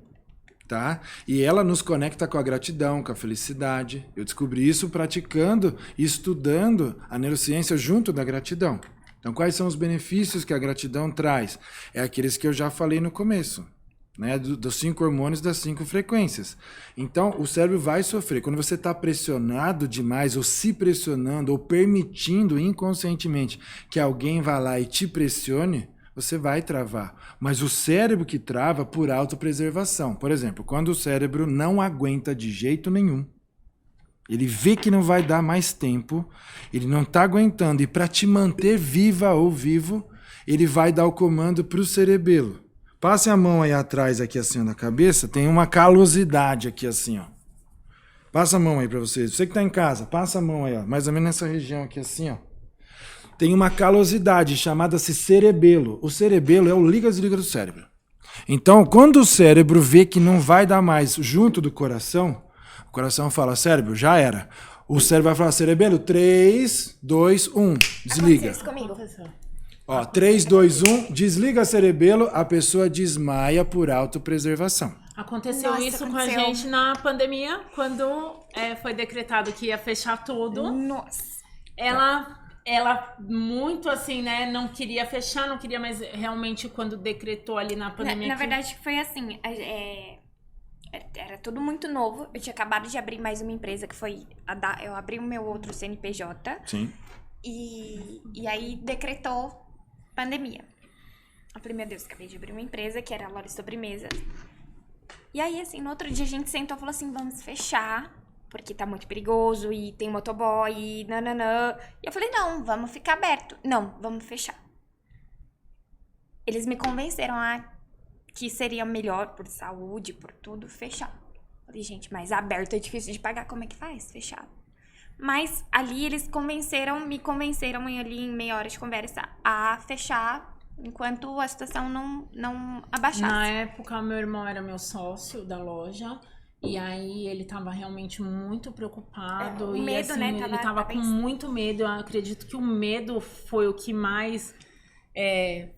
Tá? E ela nos conecta com a gratidão, com a felicidade. Eu descobri isso praticando e estudando a neurociência junto da gratidão. Então, quais são os benefícios que a gratidão traz? É aqueles que eu já falei no começo, né? Dos 5 hormônios das 5 frequências. Então, o cérebro vai sofrer. Quando você está pressionado demais, ou se pressionando, ou permitindo inconscientemente que alguém vá lá e te pressione, você vai travar. Mas o cérebro que trava por autopreservação. Por exemplo, quando o cérebro não aguenta de jeito nenhum, ele vê que não vai dar mais tempo, ele não está aguentando, e para te manter viva ou vivo, ele vai dar o comando para o cerebelo. Passe a mão aí atrás, aqui assim, ó, na cabeça, tem uma calosidade aqui assim, ó. Passa a mão aí para vocês. Você que está em casa, passa a mão aí, ó, mais ou menos nessa região aqui assim, ó. Tem uma calosidade chamada-se cerebelo. O cerebelo é o liga-desliga do cérebro. Então, quando o cérebro vê que não vai dar mais junto do coração, o coração fala, cérebro, já era. O cérebro vai falar, cerebelo, 3, 2, 1, desliga. Aconteceu isso comigo. Ó, 3, 2, 1, desliga cerebelo, a pessoa desmaia por autopreservação. Aconteceu Nossa, isso com aconteceu. a gente na pandemia, quando foi decretado que ia fechar tudo. Nossa. Ela muito assim, né, não queria fechar, não queria, mas realmente quando decretou ali na pandemia... Na verdade, foi assim, era tudo muito novo. Eu tinha acabado de abrir mais uma empresa, que foi eu abri o meu outro CNPJ. Sim. E aí decretou pandemia. Eu falei, meu Deus, acabei de abrir uma empresa, que era a Lore Sobremesa. E aí, assim, no outro dia a gente sentou e falou assim, vamos fechar, porque tá muito perigoso, e tem motoboy, e nananã. E eu falei, não, vamos ficar aberto. Não, vamos fechar. Eles me convenceram que seria melhor por saúde, por tudo, fechar. Falei, gente, mas aberto é difícil de pagar, como é que faz? Fechado. Mas ali eles me convenceram ali em meia hora de conversa a fechar enquanto a situação não abaixasse. Na época, meu irmão era meu sócio da loja. E aí ele tava realmente muito preocupado. O medo, assim, né? Ele tava com muito medo. Eu acredito que o medo foi o que mais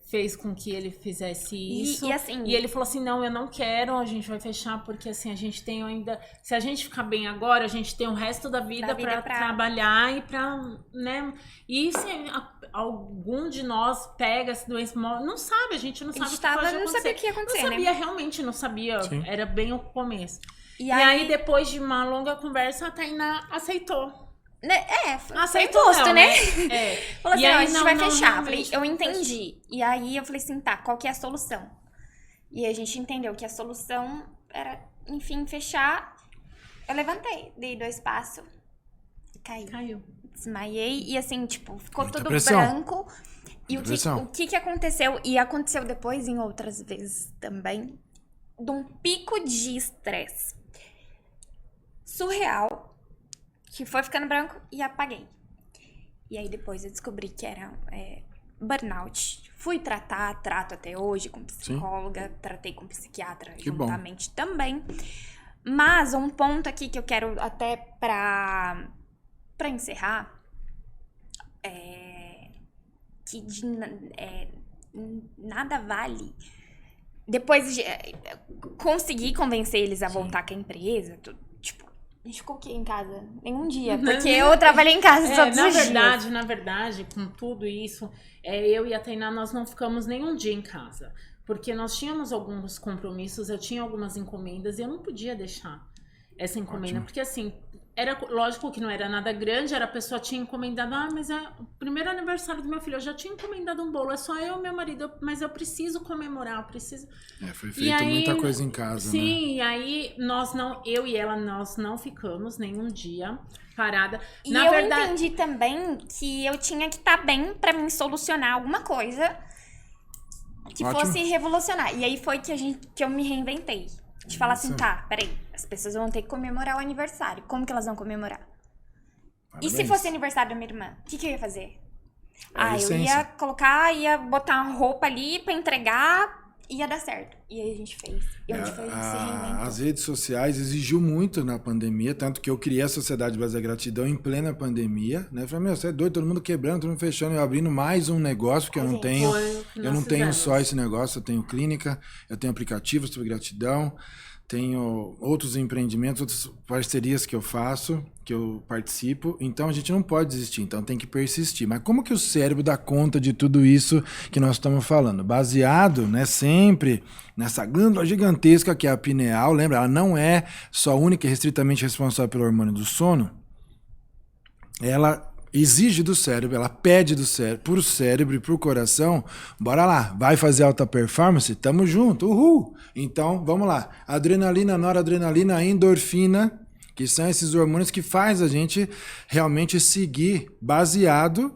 fez com que ele fizesse isso. E ele falou assim, não, eu não quero, a gente vai fechar, porque assim, a gente tem ainda... Se a gente ficar bem agora, a gente tem o resto da vida pra trabalhar e pra, né? E se algum de nós pega essa doença, não sabe, a gente não sabe o que pode acontecer. Não sabia o que ia acontecer, não sabia, né? realmente não sabia. Sim. Era bem o começo. E aí, depois de uma longa conversa, a Tainá aceitou. Foi Aceitou, gosto, não, né? E Falou assim, aí, a gente vai fechar. realmente, Falei, eu entendi. E aí eu falei assim, tá, qual que é a solução? E a gente entendeu que a solução era, enfim, fechar. Eu levantei, dei 2 passos e Caiu. Desmaiei e assim, tipo, ficou Muita tudo pressão. branco. E Muita o que aconteceu? E aconteceu depois em outras vezes também. De um pico de estresse surreal. Que foi ficando branco e apaguei. E aí depois eu descobri que era burnout. Fui trato até hoje com psicóloga, tratei com psiquiatra Que juntamente também. Mas um ponto aqui que eu quero até pra encerrar nada vale. Depois consegui convencer eles a voltar com a empresa, tipo, a gente ficou o quê em casa? Nenhum dia, porque eu trabalhei em casa todos os dias. Na verdade, com tudo isso, eu e a Tainá, nós não ficamos nenhum dia em casa. Porque nós tínhamos alguns compromissos, eu tinha algumas encomendas e eu não podia deixar essa encomenda. Ótimo. Porque assim, era lógico que não era nada grande, a pessoa tinha encomendado, mas é o primeiro aniversário do meu filho, eu já tinha encomendado um bolo, é só eu e meu marido, mas eu preciso comemorar, eu preciso... Foi feito muita coisa em casa, sim, e aí eu e ela, nós não ficamos nenhum dia parada. E eu entendi também que eu tinha que estar bem pra mim solucionar alguma coisa que fosse revolucionar. E aí foi que eu me reinventei. De falar assim, peraí, as pessoas vão ter que comemorar o aniversário. Como que elas vão comemorar? Parabéns. E se fosse aniversário da minha irmã? O que eu ia fazer? Eu ia botar uma roupa ali pra entregar, ia dar certo. E aí a gente fez. E a gente se reinventou. As redes sociais exigiu muito na pandemia, tanto que eu criei a Sociedade Brasileira Gratidão em plena pandemia, né? Falei, você é doido, todo mundo quebrando, todo mundo fechando, eu abrindo mais um negócio, porque eu não tenho só esse negócio, eu tenho clínica, eu tenho aplicativos sobre gratidão, tenho outros empreendimentos, outras parcerias que eu faço, que eu participo. Então, a gente não pode desistir. Então, tem que persistir. Mas como que o cérebro dá conta de tudo isso que nós estamos falando? Baseado, né, sempre nessa glândula gigantesca que é a pineal. Lembra? Ela não é só única e restritamente responsável pelo hormônio do sono. Ela exige do cérebro, ela pede do cérebro, pro cérebro e pro coração, bora lá, vai fazer alta performance? Tamo junto, uhul! Então, vamos lá. Adrenalina, noradrenalina, endorfina, que são esses hormônios que faz a gente realmente seguir, baseado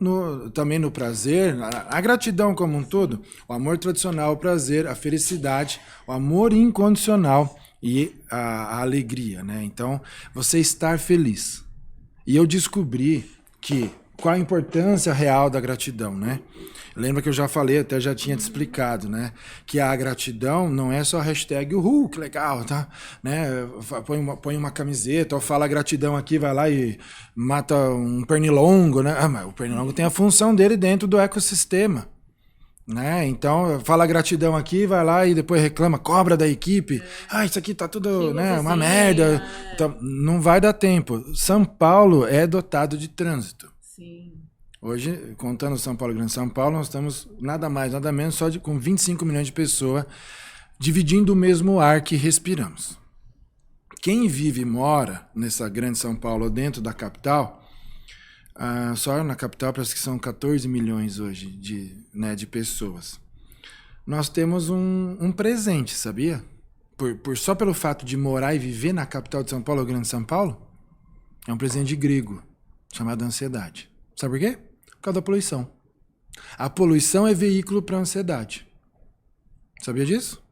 também no prazer, a gratidão como um todo, o amor tradicional, o prazer, a felicidade, o amor incondicional e a alegria, né? Então, você estar feliz. E eu descobri qual a importância real da gratidão, né? Lembra que eu já falei, até já tinha te explicado, né? Que a gratidão não é só hashtag uhul, que legal, tá? Né? Põe uma camiseta, ou fala gratidão aqui, vai lá e mata um pernilongo, né? Mas o pernilongo tem a função dele dentro do ecossistema, né? Então, fala gratidão aqui, vai lá e depois reclama, cobra da equipe. Isso aqui tá tudo, né, uma merda. Então, não vai dar tempo. São Paulo é dotado de trânsito. Sim. Hoje, contando São Paulo e Grande São Paulo, nós estamos nada mais, nada menos, só com 25 milhões de pessoas dividindo o mesmo ar que respiramos. Quem vive e mora nessa Grande São Paulo, dentro da capital, só na capital parece que são 14 milhões hoje de pessoas. Nós temos um presente, sabia? Só pelo fato de morar e viver na capital de São Paulo, Grande São Paulo, é um presente grego, chamado ansiedade. Sabe por quê? Por causa da poluição. A poluição é veículo para a ansiedade. Sabia disso?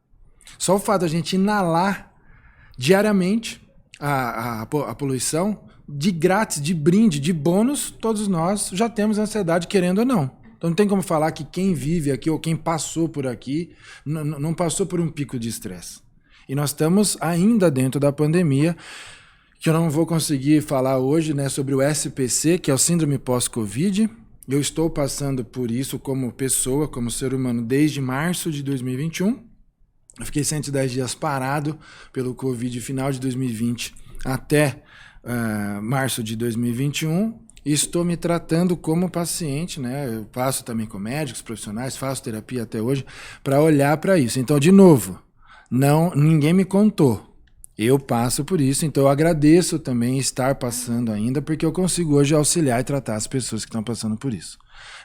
Só o fato de a gente inalar diariamente a poluição, de grátis, de brinde, de bônus, todos nós já temos ansiedade, querendo ou não. Então não tem como falar que quem vive aqui ou quem passou por aqui não passou por um pico de estresse. E nós estamos ainda dentro da pandemia, que eu não vou conseguir falar hoje, né, sobre o SPC, que é o Síndrome Pós-Covid. Eu estou passando por isso como pessoa, como ser humano, desde março de 2021. Eu fiquei 110 dias parado pelo Covid final de 2020 até março de 2021. E estou me tratando como paciente, né? Eu passo também com médicos profissionais, faço terapia até hoje, para olhar para isso. Então, de novo, ninguém me contou. Eu passo por isso, então eu agradeço também estar passando ainda, porque eu consigo hoje auxiliar e tratar as pessoas que estão passando por isso.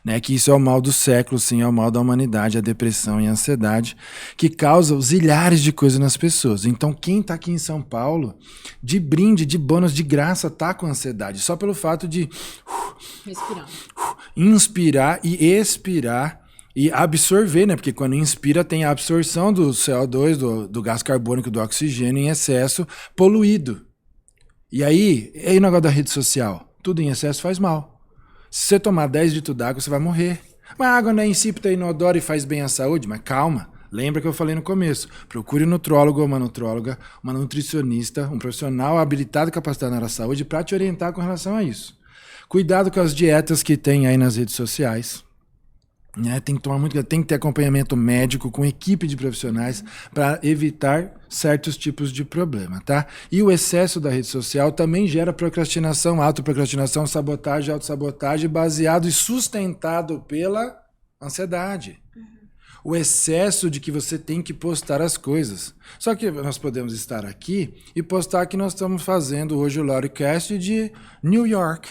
Né? Que isso é o mal do século, sim, é o mal da humanidade, a depressão e a ansiedade, que causa zilhares de coisas nas pessoas. Então quem está aqui em São Paulo, de brinde, de bônus, de graça, está com ansiedade, só pelo fato de inspirar e expirar, e absorver, né? Porque quando inspira tem a absorção do CO2, do gás carbônico, do oxigênio em excesso, poluído. E aí o negócio da rede social. Tudo em excesso faz mal. Se você tomar 10 litros d'água, você vai morrer. Mas a água não é insípida, inodora e faz bem à saúde? Mas calma, lembra que eu falei no começo. Procure um nutrólogo ou uma nutróloga, uma nutricionista, um profissional habilitado e capacitado na área da saúde para te orientar com relação a isso. Cuidado com as dietas que tem aí nas redes sociais. Né? Tem que tomar muito cuidado, tem que ter acompanhamento médico com equipe de profissionais para evitar certos tipos de problema, tá? E o excesso da rede social também gera procrastinação, autoprocrastinação, sabotagem, autossabotagem, baseado e sustentado pela ansiedade. O excesso de que você tem que postar as coisas. Só que nós podemos estar aqui e postar que nós estamos fazendo hoje o Loricast de New York.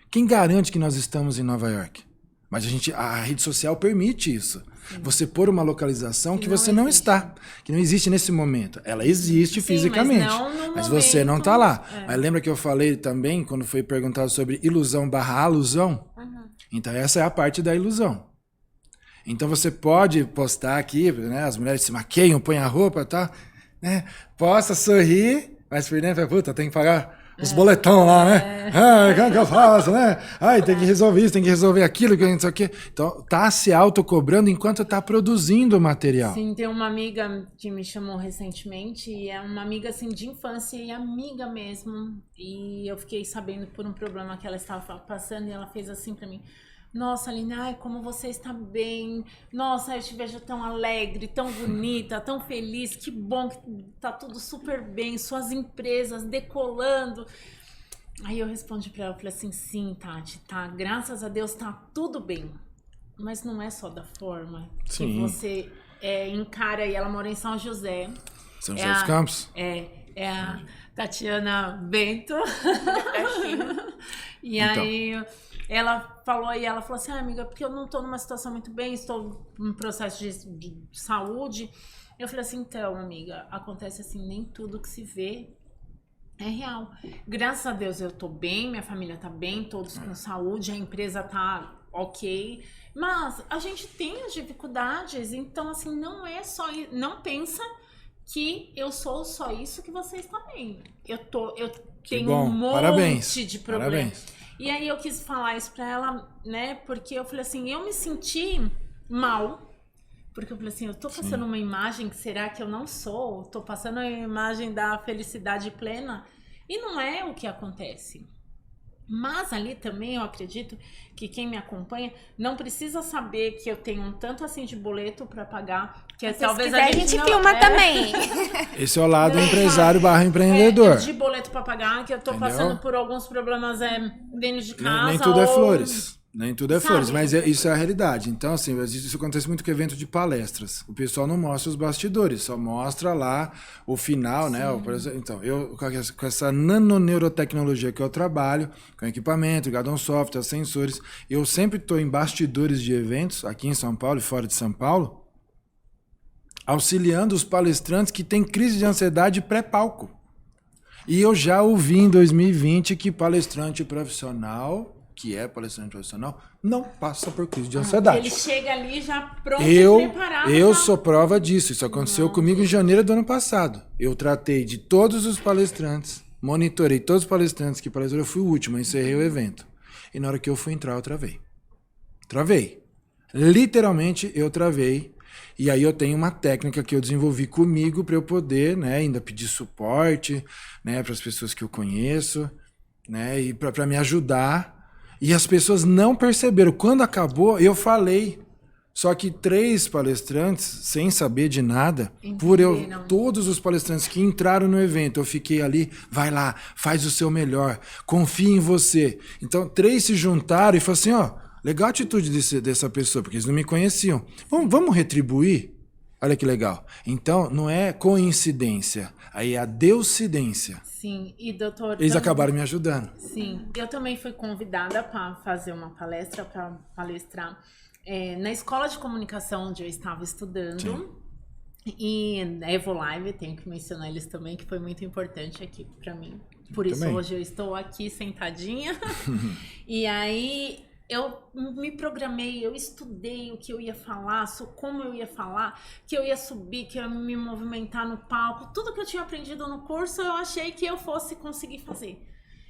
Quem garante que nós estamos em Nova York? Mas a rede social permite isso. Sim. Você pôr uma localização que você não está, que não existe nesse momento. Ela existe fisicamente, mas você não está lá. Mas lembra que eu falei também, quando foi perguntado sobre ilusão/alusão? Então essa é a parte da ilusão. Então você pode postar aqui, né, as mulheres se maqueiam, põem a roupa e tal, né, possa sorrir, mas por dentro, puta, tem que pagar os boletão lá, né? Como que eu faço, né? Ai, tem que resolver isso, tem que resolver aquilo, que não sei o quê. Então, tá se autocobrando enquanto tá produzindo o material. Sim, tem uma amiga que me chamou recentemente, e é uma amiga, assim, de infância e amiga mesmo. E eu fiquei sabendo por um problema que ela estava passando, e ela fez assim pra mim: nossa, Aline, ai, como você está bem. Nossa, eu te vejo tão alegre, tão bonita, tão feliz. Que bom que tá tudo super bem, suas empresas decolando. Aí eu respondi pra ela, falei assim: sim, Tati, tá, graças a Deus tá tudo bem. Mas não é só da forma que você encara. E ela mora em São José. São José dos Campos? É a Tatiana Bento. E aí ela falou assim: amiga, porque eu não tô numa situação muito bem, estou num processo de saúde. Eu falei assim: então, amiga, acontece assim, nem tudo que se vê é real. Graças a Deus eu tô bem, minha família tá bem, todos com saúde, a empresa tá ok, mas a gente tem as dificuldades. Então, assim, não é só, não pensa que eu sou só isso que você está bem. Eu tenho um monte de problemas. E aí eu quis falar isso pra ela, né? Porque eu falei assim, eu me senti mal. Porque eu falei assim, eu tô passando uma imagem que será que eu não sou? Tô passando a imagem da felicidade plena. E não é o que acontece. Mas ali também eu acredito que quem me acompanha não precisa saber que eu tenho um tanto assim de boleto para pagar, que é, talvez a gente não, filma também. Esse é o lado empresário/empreendedor. De boleto para pagar, que eu tô passando por alguns problemas dentro de casa. Nem tudo é flores. Nem tudo é flores, mas isso é a realidade. Então, assim, isso acontece muito com evento de palestras. O pessoal não mostra os bastidores, só mostra lá o final, né? Então, eu com essa nanoneurotecnologia que eu trabalho, com equipamento, ligado a um software, sensores, eu sempre estou em bastidores de eventos, aqui em São Paulo e fora de São Paulo, auxiliando os palestrantes que têm crise de ansiedade pré-palco. E eu já ouvi em 2020 que palestrante profissional não passa por crise de ansiedade. Ele chega ali já pronto e preparado. Eu sou prova disso. Isso aconteceu comigo em janeiro do ano passado. Eu tratei de todos os palestrantes, monitorei todos os palestrantes que palestraram. Eu fui o último, eu encerrei o evento. E na hora que eu fui entrar, eu travei. Travei. Literalmente, eu travei. E aí eu tenho uma técnica que eu desenvolvi comigo para eu poder, né, ainda pedir suporte, né, para as pessoas que eu conheço, né, e para me ajudar. E as pessoas não perceberam. Quando acabou, eu falei. Só que 3 palestrantes, sem saber de nada, todos os palestrantes que entraram no evento, eu fiquei ali, vai lá, faz o seu melhor, confia em você. Então, 3 se juntaram e falaram assim, ó, legal a atitude dessa pessoa, porque eles não me conheciam. Vamos retribuir? Olha que legal. Então, não é coincidência, aí é a deucidência. Sim, e doutor... Eles acabaram me ajudando. Sim, eu também fui convidada para fazer uma palestra, para palestrar na escola de comunicação onde eu estava estudando. Sim. E na Evolive, tenho que mencionar eles também, que foi muito importante aqui para mim. Por isso também. Hoje eu estou aqui sentadinha. E aí... eu me programei, eu estudei o que eu ia falar, como eu ia falar, que eu ia subir, que eu ia me movimentar no palco. Tudo que eu tinha aprendido no curso, eu achei que eu fosse conseguir fazer.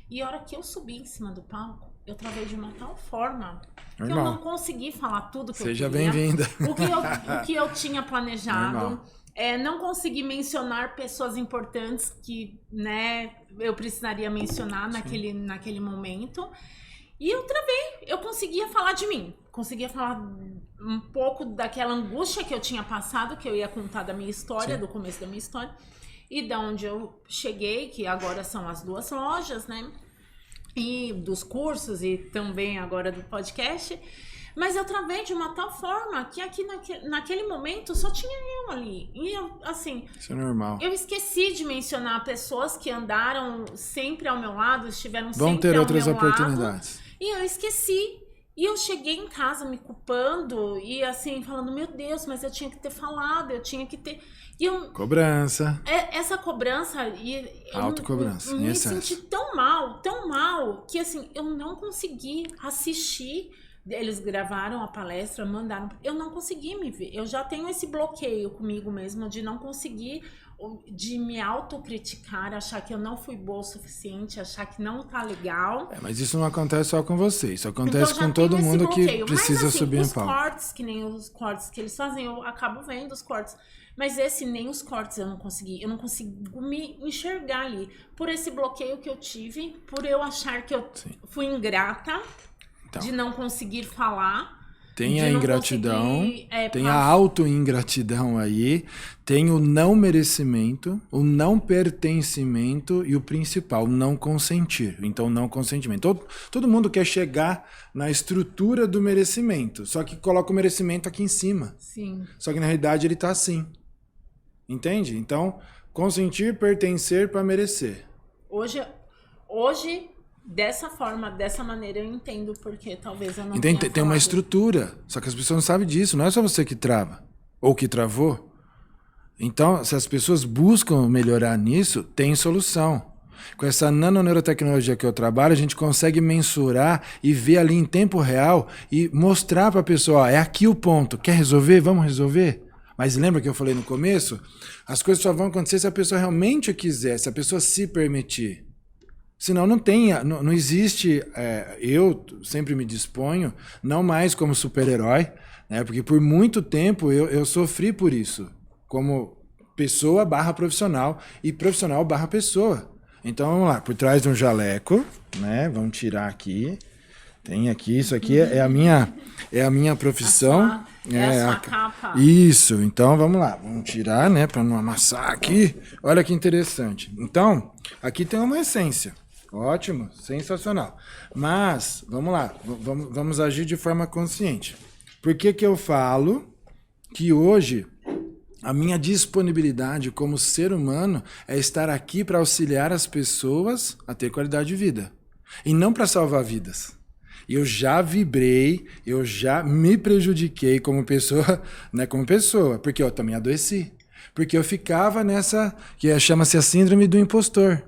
E a hora que eu subi em cima do palco, eu travei de uma tal forma que eu não consegui falar tudo que eu queria. Seja bem-vinda. O que eu tinha planejado. Não consegui mencionar pessoas importantes que, né, eu precisaria mencionar naquele momento. E eu travei, eu conseguia falar de mim, conseguia falar um pouco daquela angústia que eu tinha passado, que eu ia contar da minha história, do começo da minha história, e da onde eu cheguei, que agora são as 2 lojas, né? E dos cursos e também agora do podcast. Mas eu travei de uma tal forma que aqui naquele momento só tinha eu ali. E eu, assim... Isso é normal. Eu esqueci de mencionar pessoas que andaram sempre ao meu lado, estiveram Vão sempre ter ao outras meu oportunidades. lado. E eu esqueci. E eu cheguei em casa me culpando e assim, falando, meu Deus, mas eu tinha que ter falado, eu tinha que ter... E eu, Cobrança. essa cobrança... Autocobrança, eu em me excesso. senti tão mal, que assim, eu não consegui assistir. Eles gravaram a palestra, mandaram... Eu não consegui me ver. Eu já tenho esse bloqueio comigo mesma de não conseguir... de me autocriticar, achar que eu não fui boa o suficiente, achar que não tá legal. Mas isso não acontece só com você, isso acontece Então, com todo mundo que bloqueio. precisa mas, assim, subir em os palco. cortes, que nem os cortes que eles fazem, eu acabo vendo os cortes. Mas nem os cortes eu não consigo me enxergar ali. Por esse bloqueio que eu tive, por eu achar que eu fui ingrata, Então, de não conseguir falar. tem a ingratidão, tem a passar. auto-ingratidão aí, tem o não merecimento, o não pertencimento e o principal, o não consentir. Então, não consentimento. Todo mundo quer chegar na estrutura do merecimento, só que coloca o merecimento aqui em cima. Sim. Só que na realidade ele tá assim. Entende? Então, consentir, pertencer para merecer. Hoje, dessa forma, dessa maneira, eu entendo porque talvez eu não Então, tenha tem uma falado. estrutura, só que as pessoas não sabem disso, não é só você que trava, ou que travou. Então, se as pessoas buscam melhorar nisso, tem solução. Com essa nanoneurotecnologia que eu trabalho, a gente consegue mensurar e ver ali em tempo real e mostrar para a pessoa, ó, é aqui o ponto, quer resolver? Vamos resolver? Mas lembra que eu falei no começo? As coisas só vão acontecer se a pessoa realmente quiser, se a pessoa se permitir. Senão não existe... eu sempre me disponho, não mais como super-herói, né? Porque por muito tempo eu sofri por isso, como pessoa / profissional e profissional / pessoa. Então vamos lá, por trás de um jaleco, né? Vamos tirar aqui. Tem aqui, isso aqui é a minha profissão. É a sua capa. Isso, então vamos lá, vamos tirar, né, para não amassar aqui. Olha que interessante. Então, aqui tem uma essência. Ótimo, sensacional. Mas, vamos lá, vamos agir de forma consciente. Por que eu falo que hoje a minha disponibilidade como ser humano é estar aqui para auxiliar as pessoas a ter qualidade de vida e não para salvar vidas? Eu já vibrei, eu já me prejudiquei como pessoa, né, porque eu também adoeci. Porque eu ficava nessa, que chama-se a síndrome do impostor.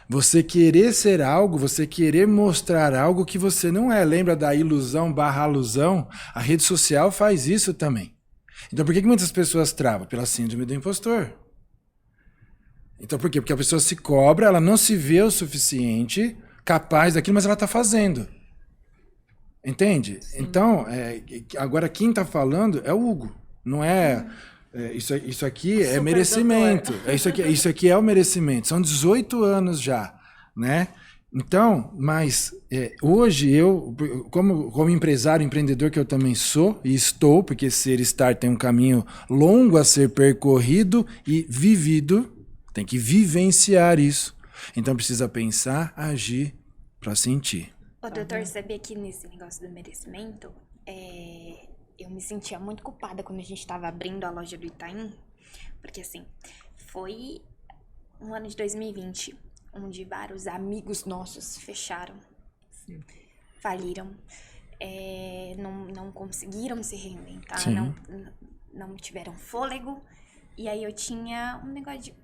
Você querer ser algo, você querer mostrar algo que você não é. Lembra da ilusão / alusão? A rede social faz isso também. Então por que muitas pessoas travam? Pela síndrome do impostor. Então por quê? Porque a pessoa se cobra, ela não se vê o suficiente capaz daquilo, mas ela está fazendo. Entende? Sim. Então, agora quem está falando é o Hugo. Não é... isso aqui é merecimento. Isso aqui é o merecimento. São 18 anos já, né? Então, mas hoje eu, como empresário, empreendedor que eu também sou e estou, porque estar tem um caminho longo a ser percorrido e vivido, tem que vivenciar isso. Então precisa pensar, agir para sentir. Ô, doutor, sabia que nesse negócio do merecimento, eu me sentia muito culpada quando a gente estava abrindo a loja do Itaim, porque assim, foi um ano de 2020, onde vários amigos nossos fecharam, sim, faliram, não conseguiram se reinventar, não tiveram fôlego, e aí eu tinha um negócio de...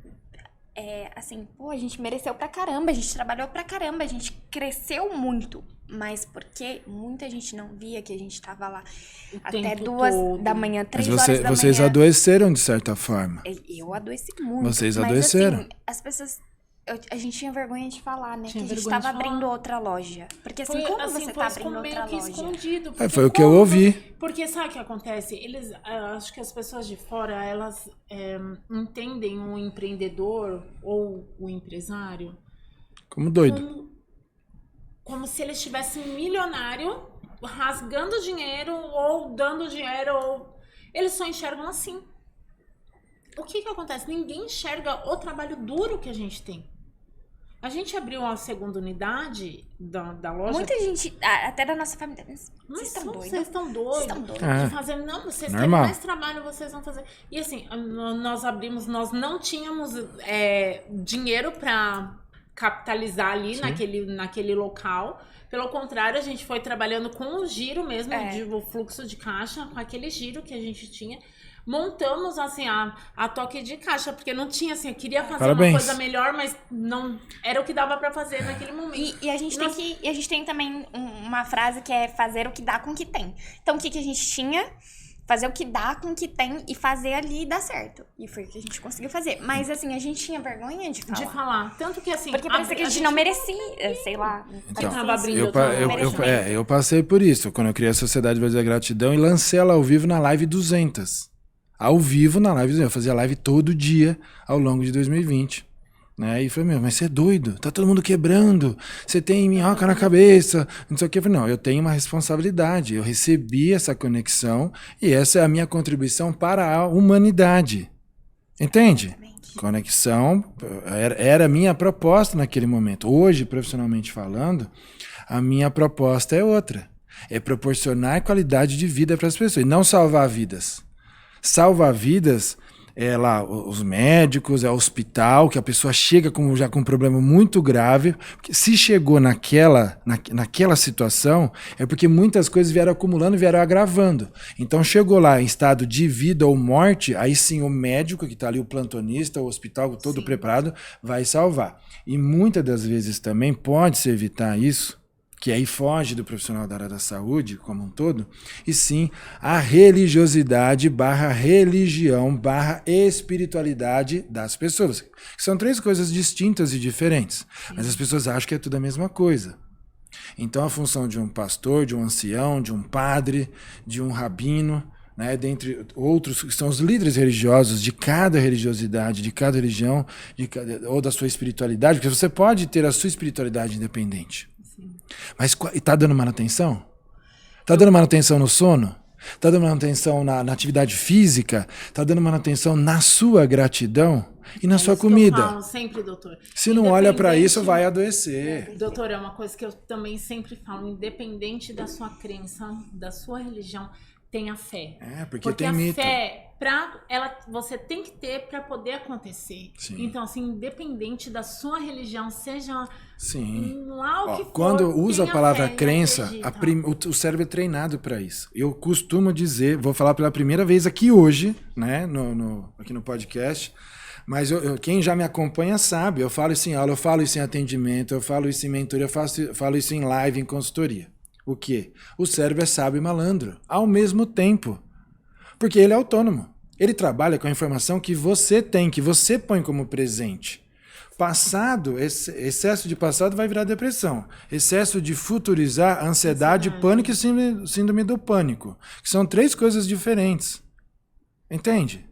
assim, pô, a gente mereceu pra caramba, a gente trabalhou pra caramba, a gente cresceu muito, mas porque muita gente não via que a gente tava lá até 2 da manhã, 3 horas da manhã. Vocês adoeceram de certa forma. Eu adoeci muito. Vocês adoeceram. Mas assim, as pessoas... a gente tinha vergonha de falar, né? Que a gente tava abrindo outra loja. Porque assim, como você tá abrindo outra loja? Escondido. Foi o que eu ouvi. Porque sabe o que acontece? Acho que as pessoas de fora, elas entendem o empreendedor ou o empresário como doido. como se ele estivesse milionário, rasgando dinheiro ou dando dinheiro, ou eles só enxergam assim. O que acontece? Ninguém enxerga o trabalho duro que a gente tem. A gente abriu a segunda unidade da loja. Muita gente, até da nossa família, vocês estão doidos. Vocês estão doidos. De fazer, não, vocês têm mais trabalho, vocês vão fazer. E assim, nós abrimos, nós não tínhamos dinheiro para capitalizar ali naquele local. Pelo contrário, a gente foi trabalhando com o giro mesmo, o fluxo de caixa, com aquele giro que a gente tinha. Montamos, assim, a toque de caixa, porque não tinha, assim, eu queria fazer uma coisa melhor, mas não era o que dava pra fazer naquele momento. E a gente tem também uma frase que é fazer o que dá com o que tem. Então, o que a gente tinha? Fazer o que dá com o que tem e fazer ali dar certo. E foi o que a gente conseguiu fazer. Mas, assim, a gente tinha vergonha de falar. Tanto que, assim... Porque parecia que a gente não merecia, sei lá. Então, eu passei por isso, quando eu criei a Sociedade Brasileira da Gratidão e lancei ela ao vivo na Live 200. Ao vivo na Live 200. Eu fazia live todo dia ao longo de 2020. Né? E falei, mas você é doido, tá todo mundo quebrando, você tem minhoca na cabeça, não sei o que. Eu falei, não, eu tenho uma responsabilidade, eu recebi essa conexão e essa é a minha contribuição para a humanidade. Entende? Exatamente. Conexão era a minha proposta naquele momento. Hoje, profissionalmente falando, a minha proposta é outra. É proporcionar qualidade de vida para as pessoas e não salvar vidas. Salvar vidas é lá os médicos, é o hospital, que a pessoa chega já com um problema muito grave. Porque se chegou naquela situação, é porque muitas coisas vieram acumulando, vieram agravando. Então chegou lá em estado de vida ou morte, aí sim o médico que está ali, o plantonista, o hospital todo preparado, vai salvar. E muitas das vezes também pode-se evitar isso, que aí foge do profissional da área da saúde como um todo, e sim a religiosidade / religião / espiritualidade das pessoas. Que são 3 coisas distintas e diferentes, mas as pessoas acham que é tudo a mesma coisa. Então a função de um pastor, de um ancião, de um padre, de um rabino, né, dentre outros que são os líderes religiosos de cada religiosidade, de cada religião, ou da sua espiritualidade, porque você pode ter a sua espiritualidade independente. Mas está dando manutenção? Está dando manutenção no sono? Está dando manutenção na atividade física? Está dando manutenção na sua gratidão e na sua comida? Eu falo sempre, doutor. Se não olha para isso, vai adoecer. Doutor, é uma coisa que eu também sempre falo, independente da sua crença, da sua religião, tenha fé. Porque tem mito. A fé, você tem que ter para poder acontecer. Sim. Então, assim, independente da sua religião, seja lá o que for, quando usa a palavra crença, o cérebro é treinado para isso. Eu costumo dizer, vou falar pela primeira vez aqui hoje, né, aqui no podcast, mas quem já me acompanha sabe, eu falo isso em aula, eu falo isso em atendimento, eu falo isso em mentoria, eu falo isso em live, em consultoria. O quê? O cérebro é sábio e malandro, ao mesmo tempo. Porque ele é autônomo. Ele trabalha com a informação que você tem, que você põe como presente. Passado, excesso de passado vai virar depressão. Excesso de futurizar, ansiedade, pânico e síndrome do pânico. Que são 3 coisas diferentes. Entende?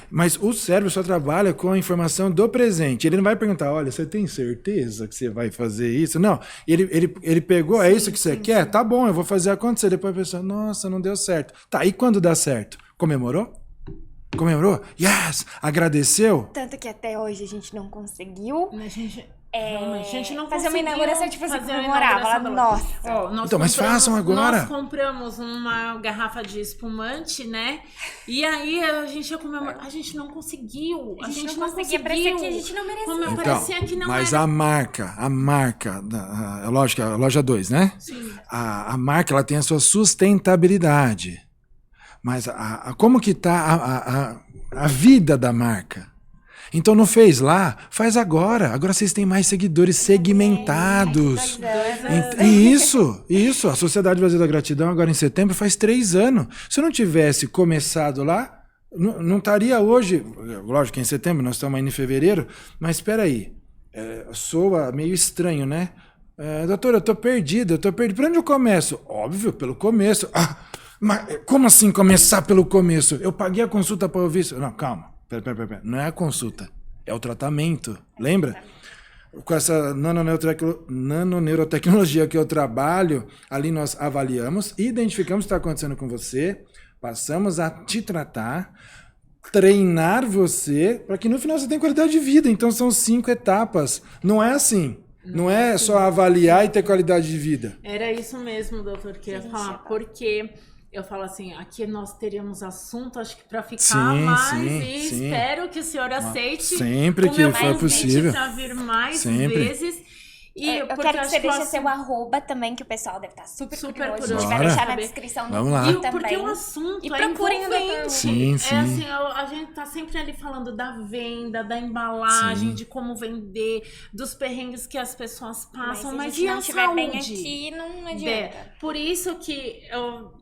Mas o cérebro só trabalha com a informação do presente. Ele não vai perguntar, olha, você tem certeza que você vai fazer isso? Não. Ele pegou, é isso que você quer? Tá bom, eu vou fazer acontecer. Depois a pessoa, nossa, não deu certo. Tá, e quando dá certo? Comemorou? Comemorou? Yes! Agradeceu? Tanto que até hoje a gente não conseguiu. A gente não fazer uma inauguração, tipo assim, comemorar. Falar, nossa. Então, mas façam agora. Nós compramos uma garrafa de espumante, né? E aí a gente ia comemorar. A gente não conseguiu. A gente não conseguia. Parecia que a gente não merecia. Parecia que não mas era. a marca, lógico, a loja 2, né? Sim. A marca, ela tem a sua sustentabilidade. Mas como que está a vida da marca? Então não fez lá, faz agora. Agora vocês têm mais seguidores segmentados. Isso. A Sociedade Brasileira da Gratidão agora em setembro faz 3 anos. Se eu não tivesse começado lá, não estaria hoje. Lógico que em setembro, nós estamos ainda em fevereiro, mas espera aí. Soa meio estranho, né? Doutor, eu estou perdido. Por onde eu começo? Óbvio, pelo começo. Mas como assim começar pelo começo? Eu paguei a consulta para ouvir isso. Não, calma. Pera. Não é a consulta, é o tratamento. Lembra? com essa nanoneurotecnologia que eu trabalho, ali nós avaliamos, identificamos o que está acontecendo com você, passamos a te tratar, treinar você, para que no final você tenha qualidade de vida. Então são 5 etapas. Não é assim. Não é só avaliar e ter qualidade de vida. Era isso mesmo, doutor, que eu ia falar. Porque eu falo assim, aqui nós teríamos assunto, acho que para ficar sim. Espero que o senhor aceite. Sempre que for possível. Para vir mais sempre. Vezes. E eu quero que você deixe seu arroba também, que o pessoal deve estar super curioso. A gente vai deixar na descrição do vídeo também. Porque o assunto e procurem o doutor. Sim. Assim, a gente tá sempre ali falando da venda, da embalagem, de como vender, dos perrengues que as pessoas passam. Mas e a saúde? Bem aqui, não adianta. Por isso que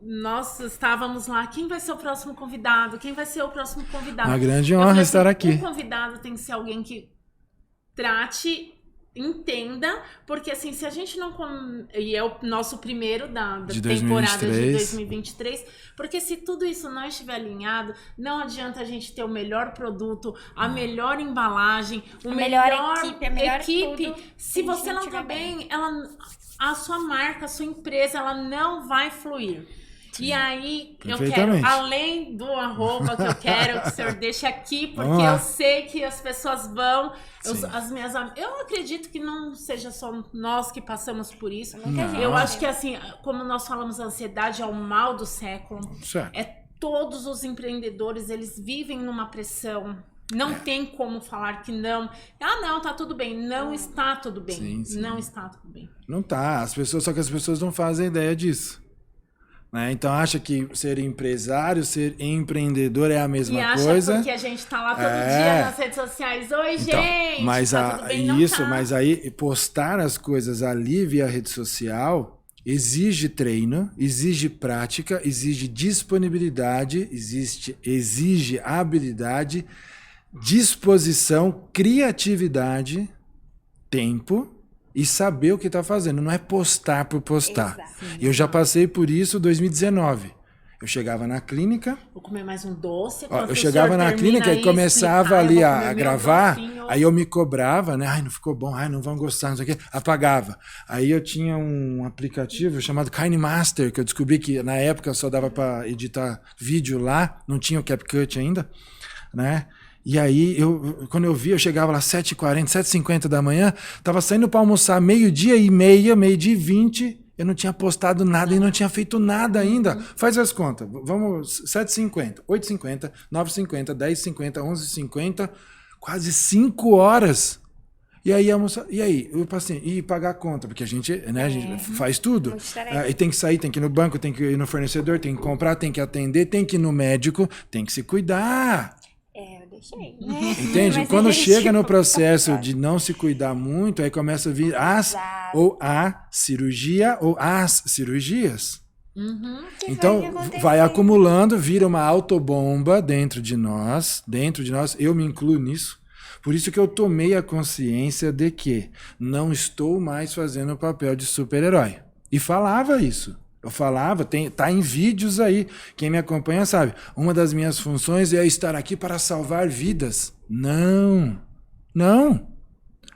nós estávamos lá. Quem vai ser o próximo convidado? Quem vai ser o próximo convidado? Uma grande honra estar aqui. O convidado tem que ser alguém que trate... Entenda, porque assim, se a gente não... E é o nosso primeiro da temporada de 2023, porque se tudo isso não estiver alinhado, não adianta a gente ter o melhor produto, a melhor embalagem, a melhor equipe. Se você não tá bem, a sua marca, a sua empresa, ela não vai fluir. E aí, eu quero, além do arroba que eu quero que o senhor deixe aqui, porque eu sei que as pessoas vão, eu acredito que não seja só nós que passamos por isso. Eu acho que assim, como nós falamos, a ansiedade é o mal do século. Todos os empreendedores, eles vivem numa pressão. Não tem como falar que não. Não, tá tudo bem. Não está tudo bem. Sim. Não está tudo bem. Não tá. Só que as pessoas não fazem ideia disso. Né? Então acha que ser empresário, ser empreendedor é a mesma coisa. Porque a gente tá lá todo dia nas redes sociais. Oi, gente! Mas tá tudo bem? mas aí postar as coisas ali via rede social exige treino, exige prática, exige disponibilidade, exige habilidade, disposição, criatividade, tempo. E saber o que está fazendo, não é postar por postar. E eu já passei por isso em 2019. Eu chegava na clínica... Vou comer mais um doce. Eu chegava na clínica e começava ali a gravar, aí eu me cobrava, né? Ai, não ficou bom, ai, não vão gostar, não sei o quê. Apagava. Aí eu tinha um aplicativo chamado KineMaster, que eu descobri que na época só dava para editar vídeo lá, não tinha o CapCut ainda, né? E aí, quando eu vi, eu chegava lá 7h40, 7h50 da manhã, tava saindo para almoçar 12h30, 12h20, eu não tinha postado nada e não tinha feito nada ainda. Faz as contas, vamos, 7h50, 8h50, 9h50, 10h50, 11h50, quase 5 horas. E aí, eu passei, e pagar a conta, porque a gente, né, a gente faz tudo. E tem que sair, tem que ir no banco, tem que ir no fornecedor, tem que comprar, tem que atender, tem que ir no médico, tem que se cuidar. Entende? Quando chega no processo de não se cuidar muito, aí começa a vir a cirurgia ou as cirurgias. Então, vai acumulando, vira uma autobomba dentro de nós, eu me incluo nisso. Por isso que eu tomei a consciência de que não estou mais fazendo o papel de super-herói. E falava isso. Eu falava, tá em vídeos aí. Quem me acompanha sabe. Uma das minhas funções é estar aqui para salvar vidas. Não.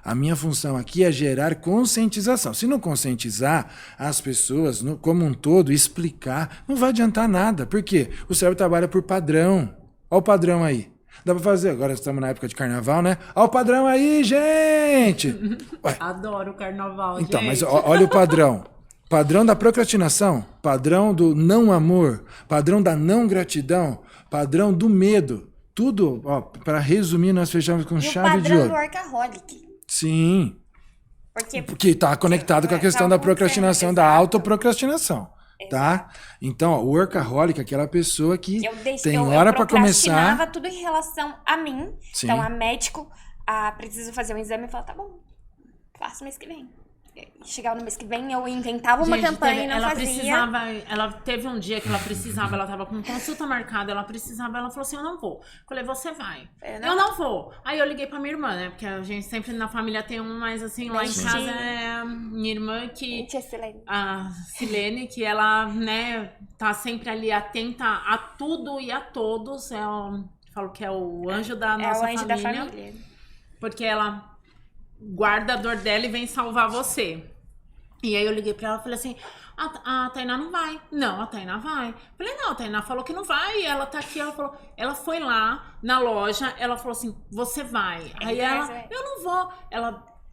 A minha função aqui é gerar conscientização. Se não conscientizar as pessoas como um todo, explicar, não vai adiantar nada. Por quê? O cérebro trabalha por padrão. Olha o padrão aí. Dá pra fazer, agora estamos na época de carnaval, né? Olha o padrão aí, gente! Adoro o carnaval, então, gente. Mas olha o padrão. Padrão da procrastinação, padrão do não amor, padrão da não gratidão, padrão do medo. Tudo, para resumir, nós fechamos com chave de ouro. O padrão do workaholic. Sim. Porque está conectado com a questão da procrastinação, da autoprocrastinação. Tá? Então, o workaholic é aquela pessoa que tem hora para começar. Eu procrastinava tudo em relação a mim. Sim. Então, a médico, preciso fazer um exame e falar, tá bom, faço mês que vem. Chegava no mês que vem, eu inventava uma campanha e não fazia. Ela teve um dia que ela precisava, ela tava com consulta marcada, ela falou assim, eu não vou. Falei, você vai. Eu não vou. Aí eu liguei pra minha irmã, né, porque a gente sempre na família tem um, mas assim, lá em casa é minha irmã que... A Silene, que ela, né, tá sempre ali atenta a tudo e a todos. Eu falo que é o anjo da nossa família. É o anjo da família. Porque ela... guarda a dor dela e vem salvar você. E aí eu liguei pra ela e falei assim, a Tainá não vai. Não, a Tainá vai. Falei, não, a Tainá falou que não vai. E ela tá aqui, ela foi lá na loja, ela falou assim, você vai. Aí ela, eu não vou.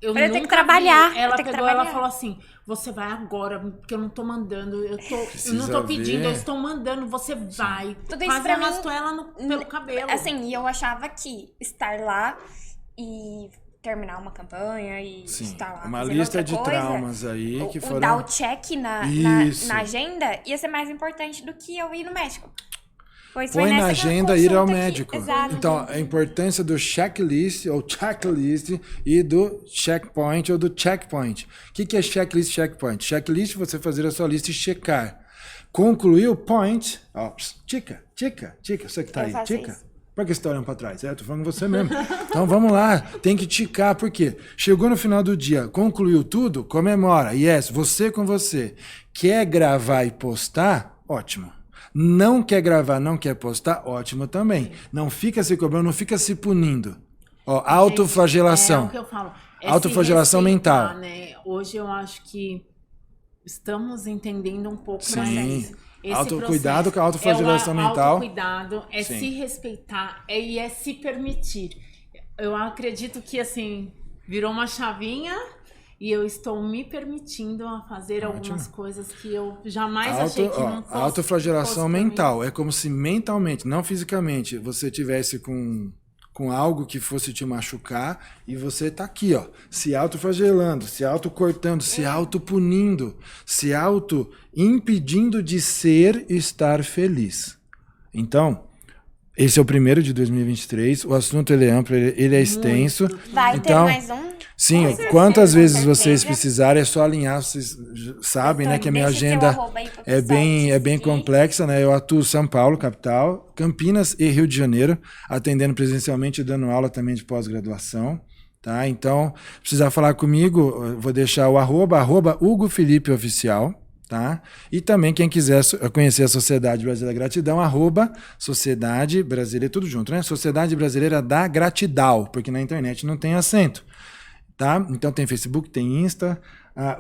Eu tenho que trabalhar. Ela pegou, ela falou assim, você vai agora, porque eu não tô mandando, eu não tô pedindo, eu estou mandando, você vai. Tudo isso quase pra arrastou mim, ela pelo cabelo. Assim, e eu achava que estar lá e terminar uma campanha e estar lá uma lista de traumas aí que foram... dar o check na agenda ia ser mais importante do que eu ir no médico. Põe na agenda ir ao médico. Exato. Então, a importância do checklist ou checklist e do checkpoint ou do checkpoint. O que é checklist e checkpoint? Checklist, você fazer a sua lista e checar. Concluiu, point, tica. Você que tá aí, tica. Por que você tá olhando pra trás? Tô falando com você mesmo. Então, vamos lá. Tem que ticar, por quê? Chegou no final do dia, concluiu tudo, comemora. Yes, você com você. Quer gravar e postar? Ótimo. Não quer gravar, não quer postar? Ótimo também. Não fica se cobrando, não fica se punindo. Autoflagelação. É o que eu falo. Autoflagelação mental. Né? Hoje eu acho que estamos entendendo um pouco mais. Cuidado com a autoflagelação mental. Autocuidado, se respeitar e é se permitir. Eu acredito que, assim, virou uma chavinha e eu estou me permitindo a fazer algumas coisas que eu jamais achei que não fosse. Autoflagelação mental. É como se mentalmente, não fisicamente, você tivesse com algo que fosse te machucar e você tá aqui, se autoflagelando, se autocortando, se autopunindo, se auto-impedindo de ser e estar feliz. Então, esse é o primeiro de 2023, o assunto ele é amplo, ele é extenso. Vai então, ter mais um? Sim, quantas vezes vocês precisarem, é só alinhar, vocês sabem, né, que a minha agenda é bem complexa, né? Eu atuo em São Paulo, capital, Campinas e Rio de Janeiro, atendendo presencialmente e dando aula também de pós-graduação, tá? Então, precisar falar comigo, eu vou deixar o @ Hugo Felipe Oficial, tá? E também quem quiser conhecer a Sociedade Brasileira da Gratidão, @ Sociedade Brasileira, tudo junto, né? Sociedade Brasileira da Gratidão, porque na internet não tem acento. Tá? Então tem Facebook, tem Insta,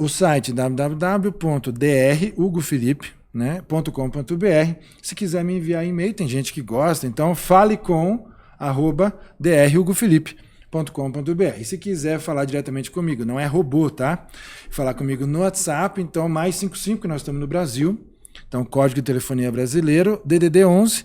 o site www.drhugofelipe.com.br. Se quiser me enviar e-mail, tem gente que gosta, então fale com @drhugofelipe.com.br. E se quiser falar diretamente comigo, não é robô, tá? Falar comigo no WhatsApp, então +55, que nós estamos no Brasil. Então código de telefonia brasileiro, DDD 11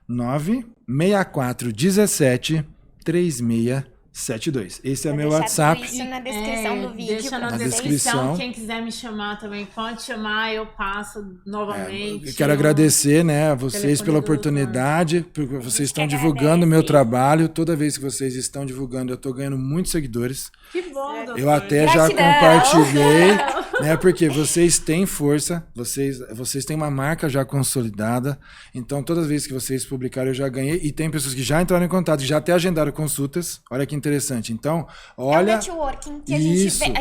96417 3672. Esse é meu WhatsApp. Isso na descrição do vídeo. Deixa na descrição. Quem quiser me chamar também pode chamar, eu passo novamente. Eu quero agradecer, né, a vocês pela oportunidade, porque vocês estão divulgando o meu trabalho. Toda vez que vocês estão divulgando, eu estou ganhando muitos seguidores. Que bom, doutor. Eu até já compartilhei, né, porque vocês têm força, vocês têm uma marca já consolidada. Então, todas as vezes que vocês publicaram, eu já ganhei. E tem pessoas que já entraram em contato, que já até agendaram consultas. Olha que interessante. Então, olha... É o networking que a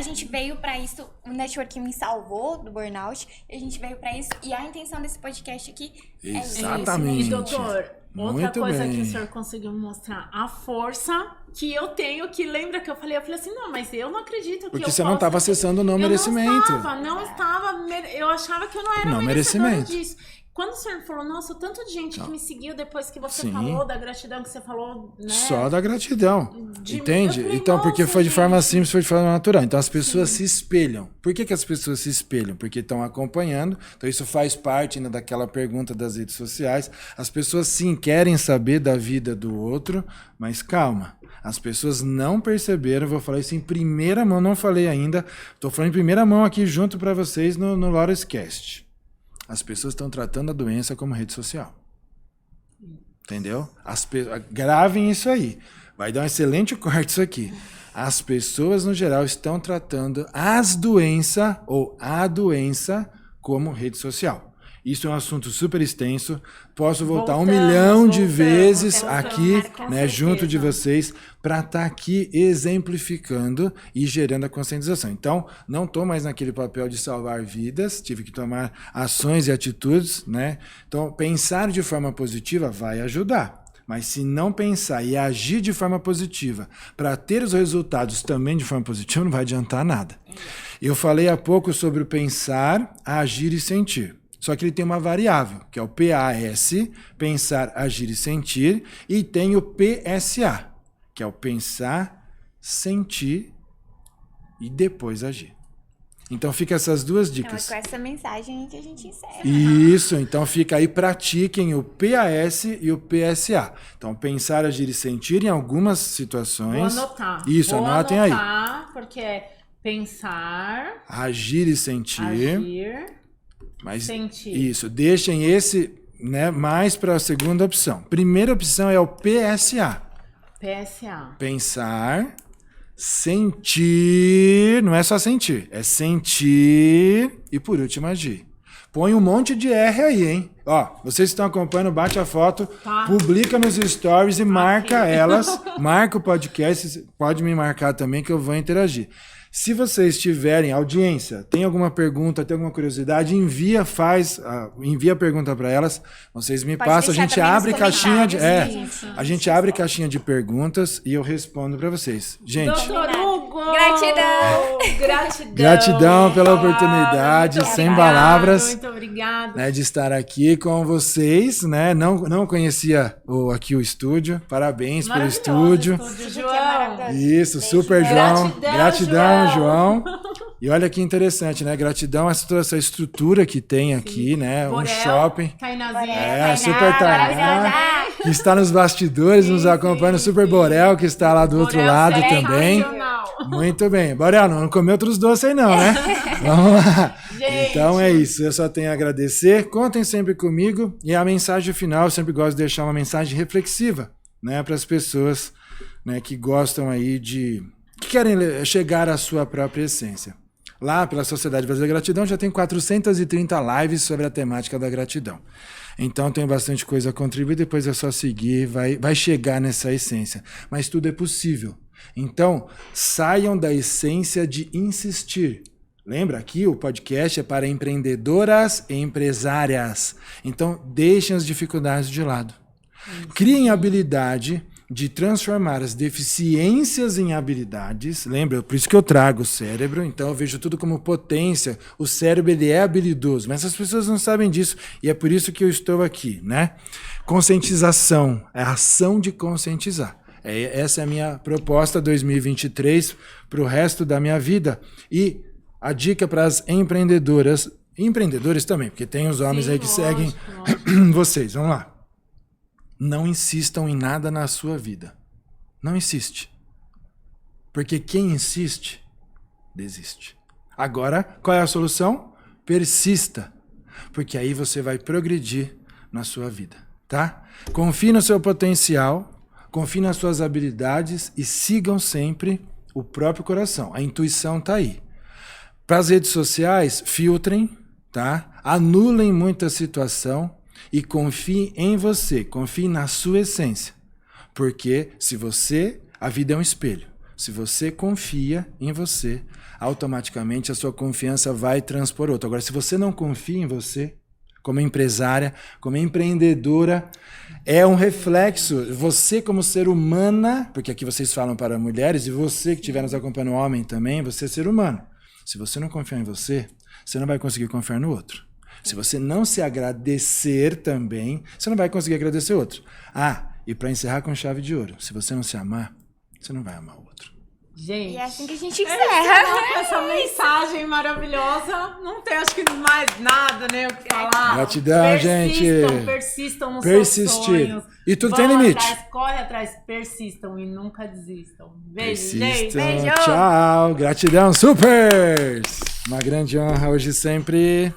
gente veio pra isso. O networking me salvou do burnout. A gente veio pra isso. E a intenção desse podcast aqui Exatamente. É isso. E, doutor, outra coisa bem. que o senhor conseguiu mostrar, a força que eu tenho, que lembra que eu falei assim, não, mas eu não acredito que porque você não estava acessando o não eu merecimento. Não estava. Eu achava que eu não era não merecedora disso. Quando o senhor falou, nossa, o tanto de gente que me seguiu depois que você falou da gratidão, que você falou, né? Só da gratidão, entende? Falei, então, porque foi de forma simples, foi de forma natural. Então, as pessoas se espelham. Por que as pessoas se espelham? Porque estão acompanhando. Então, isso faz parte ainda daquela pergunta das redes sociais. As pessoas, sim, querem saber da vida do outro, mas calma. As pessoas não perceberam, vou falar isso em primeira mão, não falei ainda. Estou falando em primeira mão aqui junto para vocês no LaurasCast. As pessoas estão tratando a doença como rede social. Entendeu? Gravem isso aí. Vai dar um excelente corte isso aqui. As pessoas, no geral, estão tratando as doenças ou a doença como rede social. Isso é um assunto super extenso. Posso voltar 1 milhão de vezes aqui, né, junto de vocês, para estar aqui exemplificando e gerando a conscientização. Então, não estou mais naquele papel de salvar vidas, tive que tomar ações e atitudes, né? Então, pensar de forma positiva vai ajudar. Mas se não pensar e agir de forma positiva para ter os resultados também de forma positiva, não vai adiantar nada. Eu falei há pouco sobre o pensar, agir e sentir. Só que ele tem uma variável, que é o PAS, pensar, agir e sentir, e tem o PSA, que é o pensar, sentir e depois agir. Então fica essas duas dicas. Então é com essa mensagem que a gente encerra. Isso, então fica aí, pratiquem o PAS e o PSA. Então pensar, agir e sentir em algumas situações. Vou anotar. Isso, anotem aí. Porque é pensar, agir e sentir. Agir, mas sentir. Isso, deixem esse, né, mais para a segunda opção. Primeira opção é o PSA. PSA. Pensar, sentir, não é só sentir, é sentir e por último agir. Põe um monte de R aí, hein? Ó, vocês que estão acompanhando, bate a foto, publica nos stories e marca elas, marca o podcast, pode me marcar também que eu vou interagir. Se vocês tiverem audiência, tem alguma pergunta, tem alguma curiosidade, envia a pergunta para elas. Vocês me passam, a gente abre caixinha de a gente abre caixinha de perguntas e eu respondo para vocês. Gente, Doutor Hugo! Gratidão pela oportunidade, sem palavras. Muito obrigada. Né, de estar aqui com vocês, né? Não conhecia aqui o estúdio. Parabéns pelo estúdio. João. Isso, super João. Gratidão, João. E olha que interessante, né? Gratidão a toda essa estrutura que tem aqui, né? Borel, um shopping. Tainazinha. Super Tainá, que está nos bastidores, nos acompanhando. Super Borel, que está lá do outro lado também. Muito bem. Borel, não comeu outros doces aí não, né? Vamos lá. Gente. Então é isso. Eu só tenho a agradecer. Contem sempre comigo. E a mensagem final, eu sempre gosto de deixar uma mensagem reflexiva, né? Para as pessoas, né, que gostam aí que querem chegar à sua própria essência. Lá pela Sociedade Brasileira da Gratidão já tem 430 lives sobre a temática da gratidão. Então tem bastante coisa a contribuir, depois é só seguir, vai chegar nessa essência. Mas tudo é possível. Então, saiam da essência de insistir. Lembra aqui, o podcast é para empreendedoras e empresárias. Então, deixem as dificuldades de lado. Criem habilidade de transformar as deficiências em habilidades. Lembra? Por isso que eu trago o cérebro. Então eu vejo tudo como potência. O cérebro ele é habilidoso, mas as pessoas não sabem disso. E é por isso que eu estou aqui, né? Conscientização, é a ação de conscientizar. Essa é a minha proposta 2023 para o resto da minha vida. E a dica para as empreendedoras, e empreendedores também, porque tem os homens aí que seguem vocês. Vamos lá. Não insistam em nada na sua vida. Não insiste. Porque quem insiste, desiste. Agora, qual é a solução? Persista. Porque aí você vai progredir na sua vida, tá? Confie no seu potencial, confie nas suas habilidades e sigam sempre o próprio coração. A intuição tá aí. Para as redes sociais, filtrem, tá? Anulem muita situação. E confie em você, confie na sua essência. Porque a vida é um espelho. Se você confia em você, automaticamente a sua confiança vai transpor outro. Agora, se você não confia em você, como empresária, como empreendedora, é um reflexo. Você como ser humana, porque aqui vocês falam para mulheres, e você que estiver nos acompanhando, homem também, você é ser humano. Se você não confiar em você, você não vai conseguir confiar no outro. Se você não se agradecer também, você não vai conseguir agradecer o outro. E para encerrar com chave de ouro, se você não se amar, você não vai amar o outro. Gente, e é assim que a gente encerra. Essa mensagem maravilhosa. Não tem, acho que mais nada, né, o que falar. Gratidão, gente. Persistam nos seus sonhos. E tudo tem limite. Corre atrás, persistam e nunca desistam. Beijo, gente. Beijo. Tchau. Gratidão, super. Uma grande honra hoje e sempre.